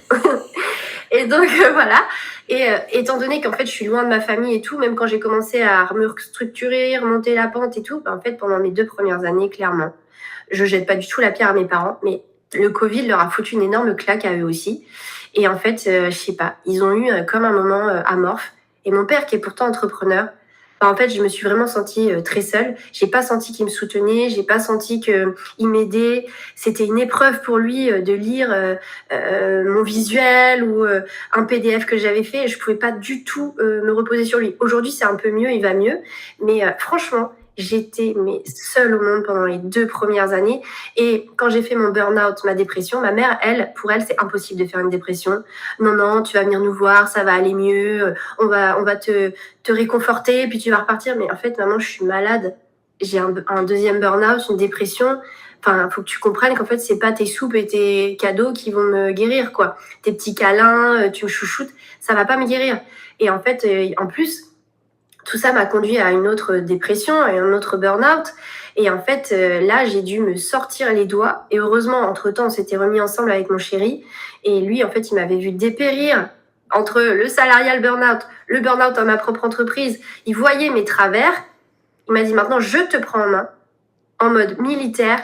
Et donc, voilà. Et étant donné qu'en fait, je suis loin de ma famille et tout, même quand j'ai commencé à me structurer, remonter la pente et tout, en fait, pendant mes 2 premières années, clairement, je jette pas du tout la pierre à mes parents, mais le Covid leur a foutu une énorme claque à eux aussi. Et en fait, je sais pas, ils ont eu comme un moment amorphe. Et mon père, qui est pourtant entrepreneur, bah, en fait, je me suis vraiment sentie très seule. J'ai pas senti qu'il me soutenait, j'ai pas senti qu'il m'aidait. C'était une épreuve pour lui de lire mon visuel ou un PDF que j'avais fait. Et je pouvais pas du tout me reposer sur lui. Aujourd'hui, c'est un peu mieux, il va mieux. Mais franchement, j'étais seule au monde pendant les 2 premières années. Et quand j'ai fait mon burn-out, ma dépression, ma mère, pour elle, c'est impossible de faire une dépression. Non, non, tu vas venir nous voir, ça va aller mieux, on va te réconforter, puis tu vas repartir. Mais en fait, maman, je suis malade. J'ai un deuxième burn-out, une dépression. Enfin, faut que tu comprennes qu'en fait, c'est pas tes soupes et tes cadeaux qui vont me guérir, quoi. Tes petits câlins, tu me chouchoutes, ça va pas me guérir. Et en fait, en plus, tout ça m'a conduit à une autre dépression, à un autre burn-out. Et en fait, là, j'ai dû me sortir les doigts. Et heureusement, entre-temps, on s'était remis ensemble avec mon chéri. Et lui, en fait, il m'avait vu dépérir entre le salarial burn-out, le burn-out dans ma propre entreprise. Il voyait mes travers. Il m'a dit, maintenant, je te prends en main, en mode militaire.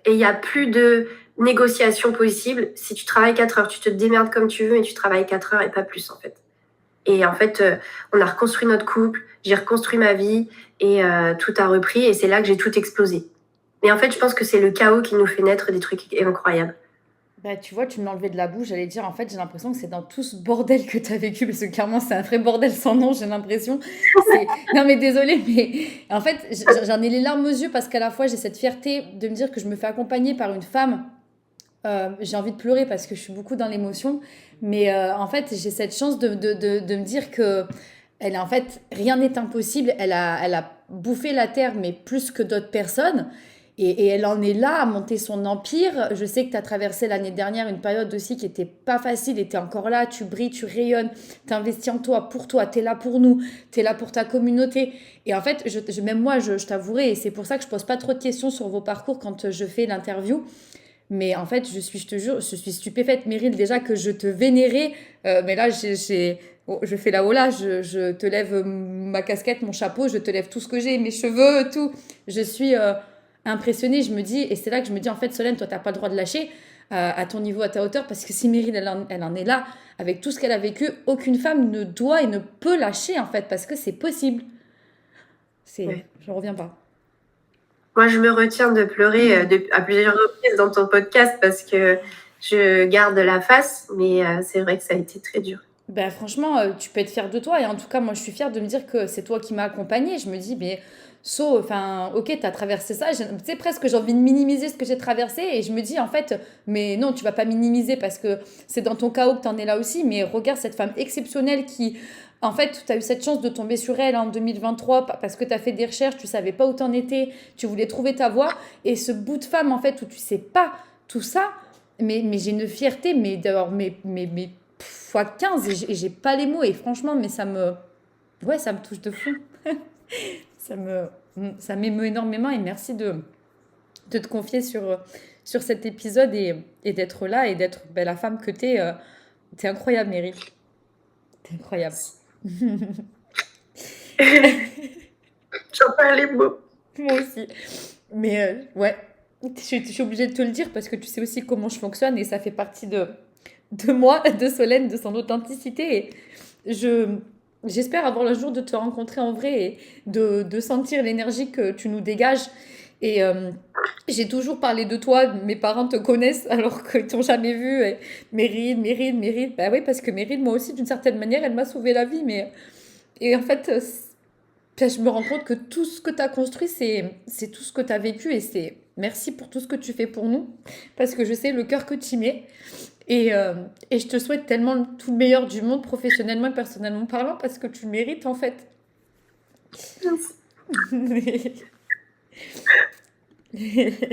Et il n'y a plus de négociation possible. Si tu travailles 4 heures, tu te démerdes comme tu veux, mais tu travailles 4 heures et pas plus, en fait. Et en fait, on a reconstruit notre couple, j'ai reconstruit ma vie et tout a repris. Et c'est là que j'ai tout explosé. Mais en fait, je pense que c'est le chaos qui nous fait naître des trucs incroyables. Bah, tu vois, tu me l'enlevais de la bouche. J'allais dire, en fait, j'ai l'impression que c'est dans tout ce bordel que tu as vécu, parce que clairement, c'est un vrai bordel sans nom, j'ai l'impression. Non, mais désolée, mais en fait, j'en ai les larmes aux yeux parce qu'à la fois, j'ai cette fierté de me dire que je me fais accompagner par une femme. J'ai envie de pleurer parce que je suis beaucoup dans l'émotion, mais en fait, j'ai cette chance de me dire que en fait, rien n'est impossible. Elle a bouffé la terre, mais plus que d'autres personnes. Et elle en est là à monter son empire. Je sais que tu as traversé l'année dernière une période aussi qui n'était pas facile et tu es encore là, tu brilles, tu rayonnes, tu investis en toi, pour toi, tu es là pour nous, tu es là pour ta communauté. Et en fait, même moi, je t'avouerai, et c'est pour ça que je pose pas trop de questions sur vos parcours quand je fais l'interview. Mais en fait, je te jure, je suis stupéfaite, Meryl, déjà que je te vénérais. Mais là, je fais la hola, je te lève ma casquette, mon chapeau, je te lève tout ce que j'ai, mes cheveux, tout. Je suis impressionnée, je me dis, et c'est là que je me dis, en fait, Solène, toi, t'as pas le droit de lâcher à ton niveau, à ta hauteur, parce que si Meryl, elle en est là, avec tout ce qu'elle a vécu, aucune femme ne doit et ne peut lâcher, en fait, parce que c'est possible. Ouais. Je reviens pas. Moi, je me retiens de pleurer à plusieurs reprises dans ton podcast parce que je garde la face, mais c'est vrai que ça a été très dur. Ben franchement, tu peux être fière de toi. Et en tout cas, moi, je suis fière de me dire que c'est toi qui m'as accompagnée. Je me dis, mais enfin, ok, t'as traversé ça. Tu sais, presque, j'ai envie de minimiser ce que j'ai traversé. Et je me dis, en fait, mais non, tu vas pas minimiser parce que c'est dans ton chaos que t'en es là aussi. Mais regarde cette femme exceptionnelle qui, en fait, tu as eu cette chance de tomber sur elle en 2023 parce que tu as fait des recherches, tu savais pas où t'en étais, tu voulais trouver ta voie. Et ce bout de femme, en fait, où tu sais pas tout ça, mais j'ai une fierté, mais d'avoir fois 15 et j'ai pas les mots. Et franchement, mais ça me touche de fou. Ça m'émeut énormément et merci de te confier sur cet épisode et d'être là et d'être la femme que t'es. T'es incroyable, Meryl. T'es incroyable. J'en perds les mots. Moi aussi. Mais ouais, je suis obligée de te le dire parce que tu sais aussi comment je fonctionne et ça fait partie de moi, de Solène, de son authenticité. Et j'espère avoir le jour de te rencontrer en vrai et de sentir l'énergie que tu nous dégages. Et j'ai toujours parlé de toi, mes parents te connaissent alors qu'ils t'ont jamais vu. Et Meryl. Bah oui, parce que Meryl, moi aussi, d'une certaine manière, elle m'a sauvé la vie. Et en fait, je me rends compte que tout ce que tu as construit, c'est tout ce que tu as vécu. Et merci pour tout ce que tu fais pour nous. Parce que je sais le cœur que tu y mets. Et je te souhaite tellement tout le meilleur du monde, professionnellement et personnellement parlant, parce que tu le mérites en fait. J'ai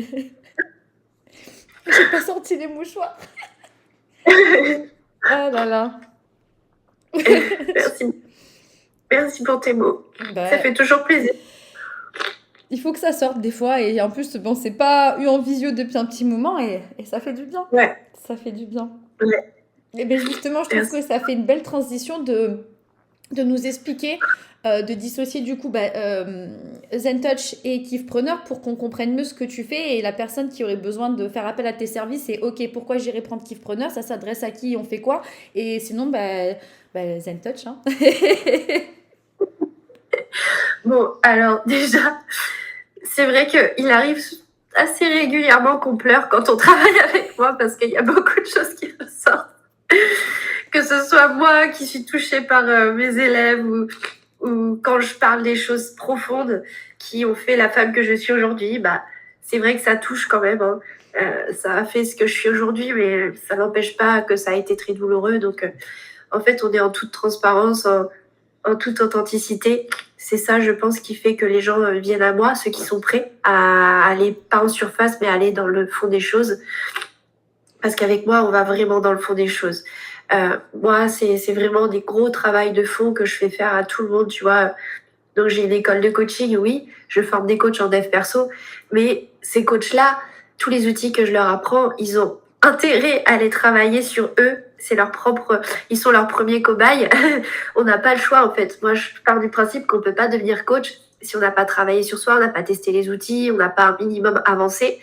pas sorti les mouchoirs. Ah là là. Merci. Merci pour tes mots. Ça fait toujours plaisir. Il faut que ça sorte des fois. Et en plus, bon, c'est pas eu en visio depuis un petit moment et ça fait du bien. Ouais. Ça fait du bien. Ouais. Et bien justement, je trouve que ça fait une belle transition de nous expliquer, de dissocier du coup Zen Touch et Kifpreneur pour qu'on comprenne mieux ce que tu fais et la personne qui aurait besoin de faire appel à tes services et ok, pourquoi j'irai prendre Kifpreneur, ça s'adresse à qui, on fait quoi et sinon Zen Touch. Hein. Bon, alors déjà, c'est vrai qu'il arrive assez régulièrement qu'on pleure quand on travaille avec moi parce qu'il y a beaucoup de choses qui ressortent. Que ce soit moi qui suis touchée par mes élèves ou quand je parle des choses profondes qui ont fait la femme que je suis aujourd'hui, c'est vrai que ça touche quand même. Hein. Ça a fait ce que je suis aujourd'hui, mais ça n'empêche pas que ça a été très douloureux. Donc, en fait, on est en toute transparence, en toute authenticité. C'est ça, je pense, qui fait que les gens viennent à moi, ceux qui sont prêts à aller, pas en surface, mais à aller dans le fond des choses. Parce qu'avec moi, on va vraiment dans le fond des choses. Moi, c'est vraiment des gros travails de fond que je fais faire à tout le monde, tu vois. Donc, j'ai une école de coaching, oui. Je forme des coachs en dev perso. Mais ces coachs-là, tous les outils que je leur apprends, ils ont intérêt à les travailler sur eux. Ils sont leurs premiers cobayes. On n'a pas le choix, en fait. Moi, je pars du principe qu'on ne peut pas devenir coach si on n'a pas travaillé sur soi, on n'a pas testé les outils, on n'a pas un minimum avancé.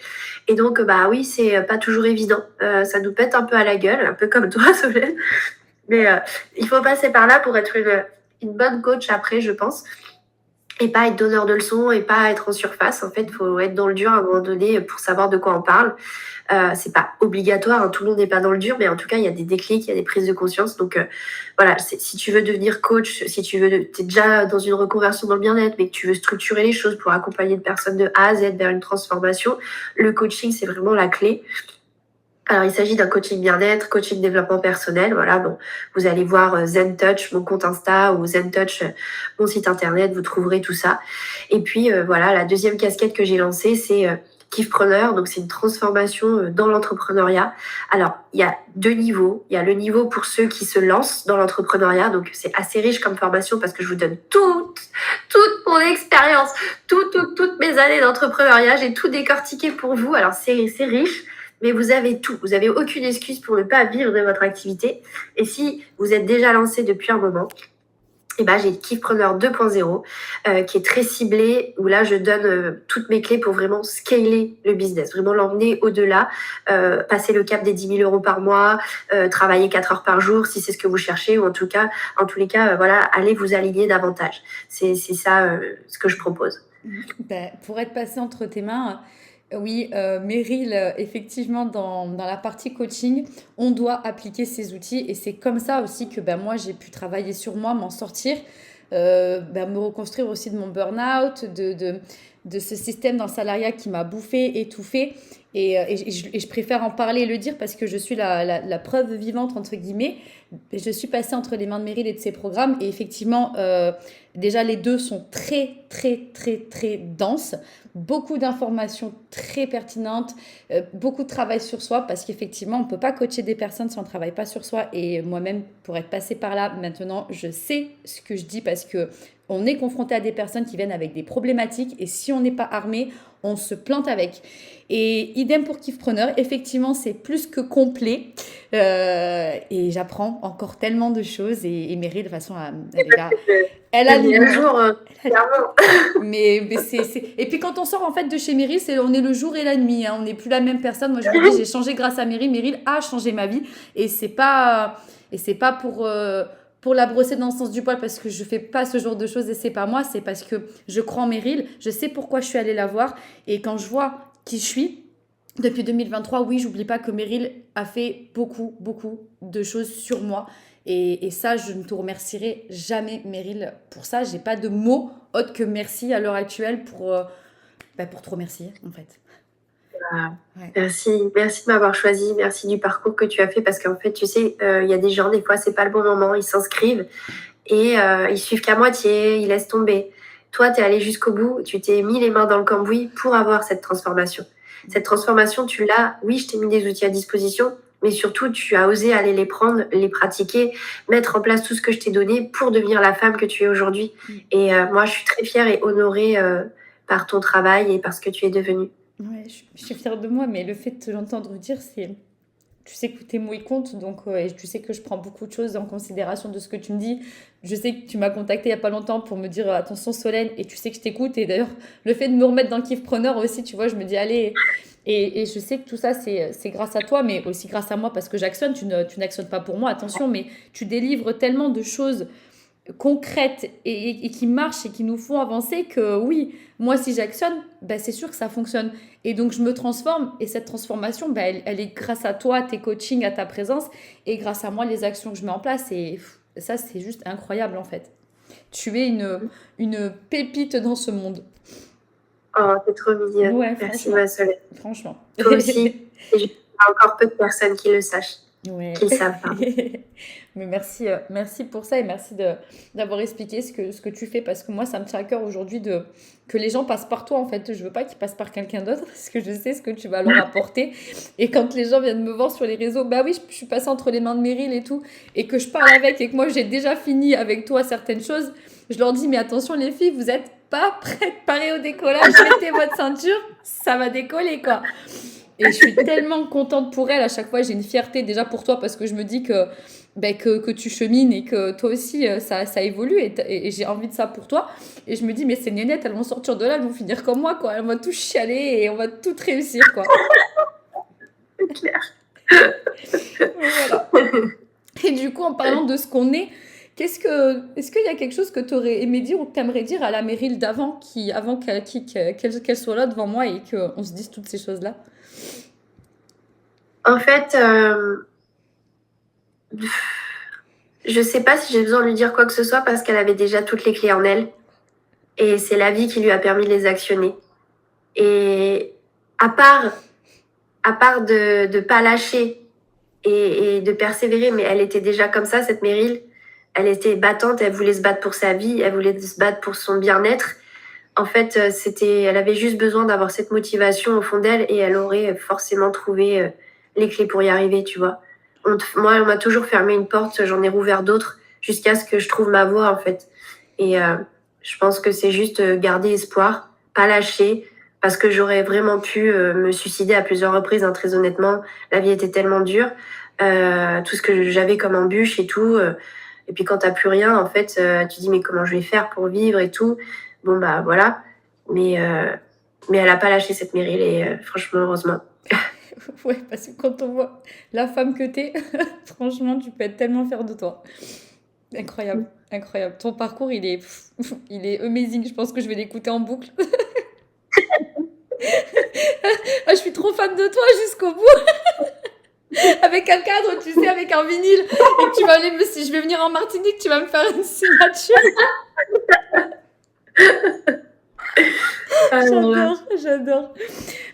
Et donc, oui, c'est pas toujours évident. Ça nous pète un peu à la gueule, un peu comme toi, Solène. Mais il faut passer par là pour être une bonne coach après, je pense. Et pas être donneur de leçons et pas être en surface. En fait, il faut être dans le dur à un moment donné pour savoir de quoi on parle. C'est pas obligatoire, hein, tout le monde n'est pas dans le dur, mais en tout cas, il y a des déclics, il y a des prises de conscience. Donc voilà, si tu veux devenir coach, si tu veux, t'es déjà dans une reconversion dans le bien-être, mais que tu veux structurer les choses pour accompagner une personne de A à Z vers une transformation, le coaching, c'est vraiment la clé. Alors, il s'agit d'un coaching bien-être, coaching développement personnel. Voilà, bon, vous allez voir Zen Touch, mon compte Insta, ou Zen Touch, mon site internet, vous trouverez tout ça. Et puis, voilà, la deuxième casquette que j'ai lancée, c'est Kiffpreneur, donc c'est une transformation dans l'entrepreneuriat. Alors, il y a 2 niveaux. Il y a le niveau pour ceux qui se lancent dans l'entrepreneuriat, donc c'est assez riche comme formation parce que je vous donne toute mon expérience, toutes mes années d'entrepreneuriat, j'ai tout décortiqué pour vous. Alors, c'est riche, mais vous avez tout. Vous n'avez aucune excuse pour ne pas vivre de votre activité. Et si vous êtes déjà lancé depuis un moment, et ben, j'ai le Kiffpreneur 2.0 qui est très ciblé, où là je donne toutes mes clés pour vraiment scaler le business, vraiment l'emmener au-delà, passer le cap des 10 000 euros par mois, travailler 4 heures par jour si c'est ce que vous cherchez, ou en tous les cas, voilà, allez vous aligner davantage. C'est ça ce que je propose. Pour être passé entre tes mains, oui, Meryl, effectivement, dans la partie coaching, on doit appliquer ces outils et c'est comme ça aussi que moi, j'ai pu travailler sur moi, m'en sortir, me reconstruire aussi de mon burn-out, de ce système dans le salariat qui m'a bouffé, étouffé. Et je préfère en parler et le dire parce que je suis la preuve vivante, entre guillemets. Je suis passée entre les mains de Meryl et de ses programmes. Et effectivement, déjà, les deux sont très, très, très, très denses. Beaucoup d'informations très pertinentes, beaucoup de travail sur soi parce qu'effectivement, on ne peut pas coacher des personnes si on ne travaille pas sur soi. Et moi-même, pour être passée par là, maintenant, je sais ce que je dis parce que on est confronté à des personnes qui viennent avec des problématiques et si on n'est pas armé, on se plante avec. Et idem pour Kiffpreneur, effectivement, c'est plus que complet. Et j'apprends encore tellement de choses. Et Meryl, de toute façon, elle est là. Elle a le jour, mais c'est... Et puis quand on sort en fait de chez Meryl, on est le jour et la nuit. Hein. On n'est plus la même personne. Moi, je vous dis, j'ai changé grâce à Meryl. Meryl a changé ma vie. Et c'est pas pour la brosser dans le sens du poil parce que je fais pas ce genre de choses et c'est pas moi. C'est parce que je crois en Meryl. Je sais pourquoi je suis allée la voir. Et quand je vois qui je suis, depuis 2023, oui, j'oublie pas que Meryl a fait beaucoup, beaucoup de choses sur moi. Et ça, je ne te remercierai jamais, Meryl, pour ça. J'ai pas de mots autres que merci à l'heure actuelle pour te remercier, en fait. Ouais. Merci de m'avoir choisi, merci du parcours que tu as fait parce qu'en fait, tu sais, il y a des gens, des fois, c'est pas le bon moment, ils s'inscrivent et ils suivent qu'à moitié, ils laissent tomber. Toi, tu es allé jusqu'au bout, tu t'es mis les mains dans le cambouis pour avoir cette transformation. Cette transformation, tu l'as, oui, je t'ai mis des outils à disposition, mais surtout, tu as osé aller les prendre, les pratiquer, mettre en place tout ce que je t'ai donné pour devenir la femme que tu es aujourd'hui. Et moi, je suis très fière et honorée par ton travail et par ce que tu es devenue. Ouais, je suis fière de moi, mais le fait de te l'entendre dire, c'est... Tu sais que tes mots ils comptent, donc et tu sais que je prends beaucoup de choses en considération de ce que tu me dis. Je sais que tu m'as contacté il n'y a pas longtemps pour me dire attention Solène, et tu sais que je t'écoute. Et d'ailleurs, le fait de me remettre dans le Kiffpreneur aussi, tu vois, je me dis allez. Et je sais que tout ça, c'est grâce à toi, mais aussi grâce à moi parce que j'actionne. Tu n'actionnes pas pour moi, attention, mais tu délivres tellement de choses concrètes et qui marchent et qui nous font avancer que oui, moi si j'actionne, c'est sûr que ça fonctionne et donc je me transforme et cette transformation elle est grâce à toi, tes coachings, à ta présence et grâce à moi les actions que je mets en place et ça c'est juste incroyable en fait. Tu es une pépite dans ce monde. Oh, t'es trop mignonne. Ouais, merci ma Solène. Franchement. Toi aussi. Et il y a encore peu de personnes qui le sachent. Ouais. Qui le savent. Mais merci pour ça et merci d'avoir expliqué ce que tu fais parce que moi ça me tient à cœur aujourd'hui que les gens passent par toi en fait. Je veux pas qu'ils passent par quelqu'un d'autre parce que je sais ce que tu vas leur apporter et quand les gens viennent me voir sur les réseaux, oui je suis passée entre les mains de Meryl et tout et que je parle avec et que moi j'ai déjà fini avec toi certaines choses, je leur dis mais attention les filles, vous êtes pas prêtes, parées au décollage, mettez votre ceinture, ça va décoller quoi. Et je suis tellement contente pour elle. À chaque fois, j'ai une fierté déjà pour toi parce que je me dis que tu chemines et que toi aussi, ça évolue. Et j'ai envie de ça pour toi. Et je me dis, mais ces nénettes, elles vont sortir de là, elles vont finir comme moi, quoi. Elles vont tout chialer et on va tout réussir, quoi. C'est clair. Voilà. Et du coup, en parlant de ce qu'on est, est-ce qu'il y a quelque chose que tu aurais aimé dire ou que tu aimerais dire à la Meryl d'avant, avant qu'elle soit là devant moi et qu'on se dise toutes ces choses-là? En fait, je sais pas si j'ai besoin de lui dire quoi que ce soit parce qu'elle avait déjà toutes les clés en elle. Et c'est la vie qui lui a permis de les actionner. Et à part de pas lâcher et de persévérer, mais elle était déjà comme ça, cette Meryl. Elle était battante, elle voulait se battre pour sa vie, elle voulait se battre pour son bien-être. En fait, elle avait juste besoin d'avoir cette motivation au fond d'elle et elle aurait forcément trouvé les clés pour y arriver, tu vois. Moi, on m'a toujours fermé une porte, j'en ai rouvert d'autres jusqu'à ce que je trouve ma voie, en fait. Et je pense que c'est juste garder espoir, pas lâcher, parce que j'aurais vraiment pu me suicider à plusieurs reprises, hein, très honnêtement. La vie était tellement dure. Tout ce que j'avais comme embûche et tout. Et puis quand t'as plus rien, en fait, tu dis mais comment je vais faire pour vivre et tout. Bon bah voilà. Mais elle a pas lâché cette Meryl et franchement heureusement. Ouais, parce que quand on voit la femme que t'es, franchement, tu peux être tellement fière de toi. Incroyable, incroyable. Ton parcours, il est amazing. Je pense que je vais l'écouter en boucle. Ah, je suis trop fan de toi jusqu'au bout. Avec un cadre, tu sais, avec un vinyle. Et que tu vas aller si je vais venir en Martinique, tu vas me faire une signature. J'adore.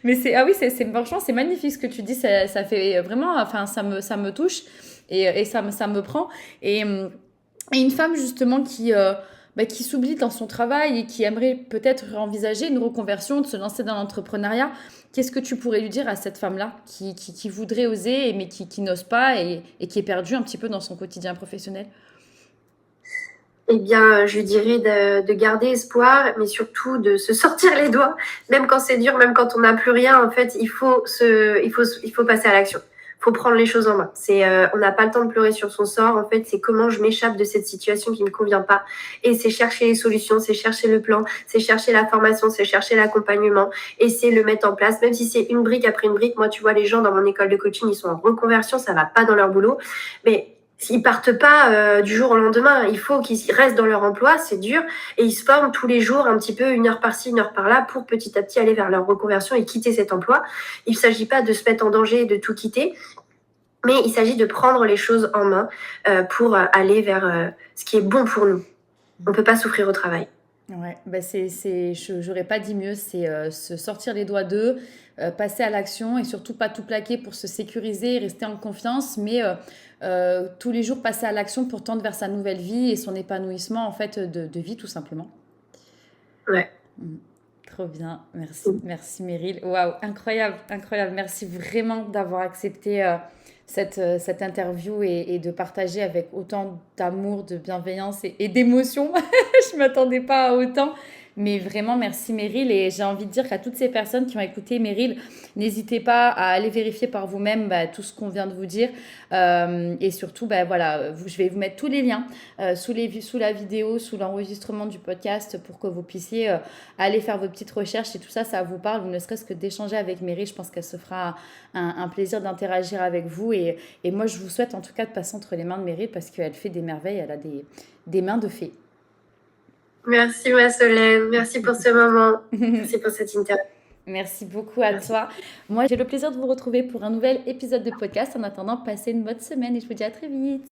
Mais ah oui, franchement, c'est magnifique ce que tu dis. Ça fait vraiment, enfin, ça me touche et ça me prend. Et une femme justement qui s'oublie dans son travail et qui aimerait peut-être envisager une reconversion, de se lancer dans l'entrepreneuriat, qu'est-ce que tu pourrais lui dire à cette femme-là qui voudrait oser mais qui n'ose pas et qui est perdue un petit peu dans son quotidien professionnel? Eh bien, je lui dirais de garder espoir, mais surtout de se sortir les doigts, même quand c'est dur, même quand on n'a plus rien. En fait, il faut passer à l'action. Il faut prendre les choses en main. On n'a pas le temps de pleurer sur son sort. En fait, c'est comment je m'échappe de cette situation qui ne me convient pas. Et c'est chercher les solutions, c'est chercher le plan, c'est chercher la formation, c'est chercher l'accompagnement et c'est le mettre en place. Même si c'est une brique après une brique. Moi, tu vois, les gens dans mon école de coaching, ils sont en reconversion, ça va pas dans leur boulot, mais ils partent pas du jour au lendemain. Il faut qu'ils restent dans leur emploi, c'est dur, et ils se forment tous les jours un petit peu, une heure par-ci, une heure par-là, pour petit à petit aller vers leur reconversion et quitter cet emploi. Il ne s'agit pas de se mettre en danger et de tout quitter, mais il s'agit de prendre les choses en main pour aller vers ce qui est bon pour nous. On ne peut pas souffrir au travail. Ouais, bah j'aurais pas dit mieux, c'est se sortir les doigts d'eux, passer à l'action et surtout pas tout plaquer pour se sécuriser et rester en confiance, mais tous les jours passer à l'action pour tendre vers sa nouvelle vie et son épanouissement en fait de vie tout simplement. Ouais. Trop bien, merci Meryl. Waouh, incroyable, incroyable. Merci vraiment d'avoir accepté cette interview et de partager avec autant d'amour, de bienveillance et d'émotion. Je ne m'attendais pas à autant. Mais vraiment, merci Meryl. Et j'ai envie de dire qu'à toutes ces personnes qui ont écouté Meryl, n'hésitez pas à aller vérifier par vous-même tout ce qu'on vient de vous dire. Et surtout, voilà, je vais vous mettre tous les liens sous la vidéo, sous l'enregistrement du podcast pour que vous puissiez aller faire vos petites recherches. Et tout ça, ça vous parle, ne serait-ce que d'échanger avec Meryl. Je pense qu'elle se fera un plaisir d'interagir avec vous. Et moi, je vous souhaite en tout cas de passer entre les mains de Meryl parce qu'elle fait des merveilles. Elle a des mains de fée. Merci ma Solène, merci pour ce moment, merci pour cette interview. Merci beaucoup à toi. Moi, j'ai le plaisir de vous retrouver pour un nouvel épisode de podcast. En attendant, passez une bonne semaine et je vous dis à très vite.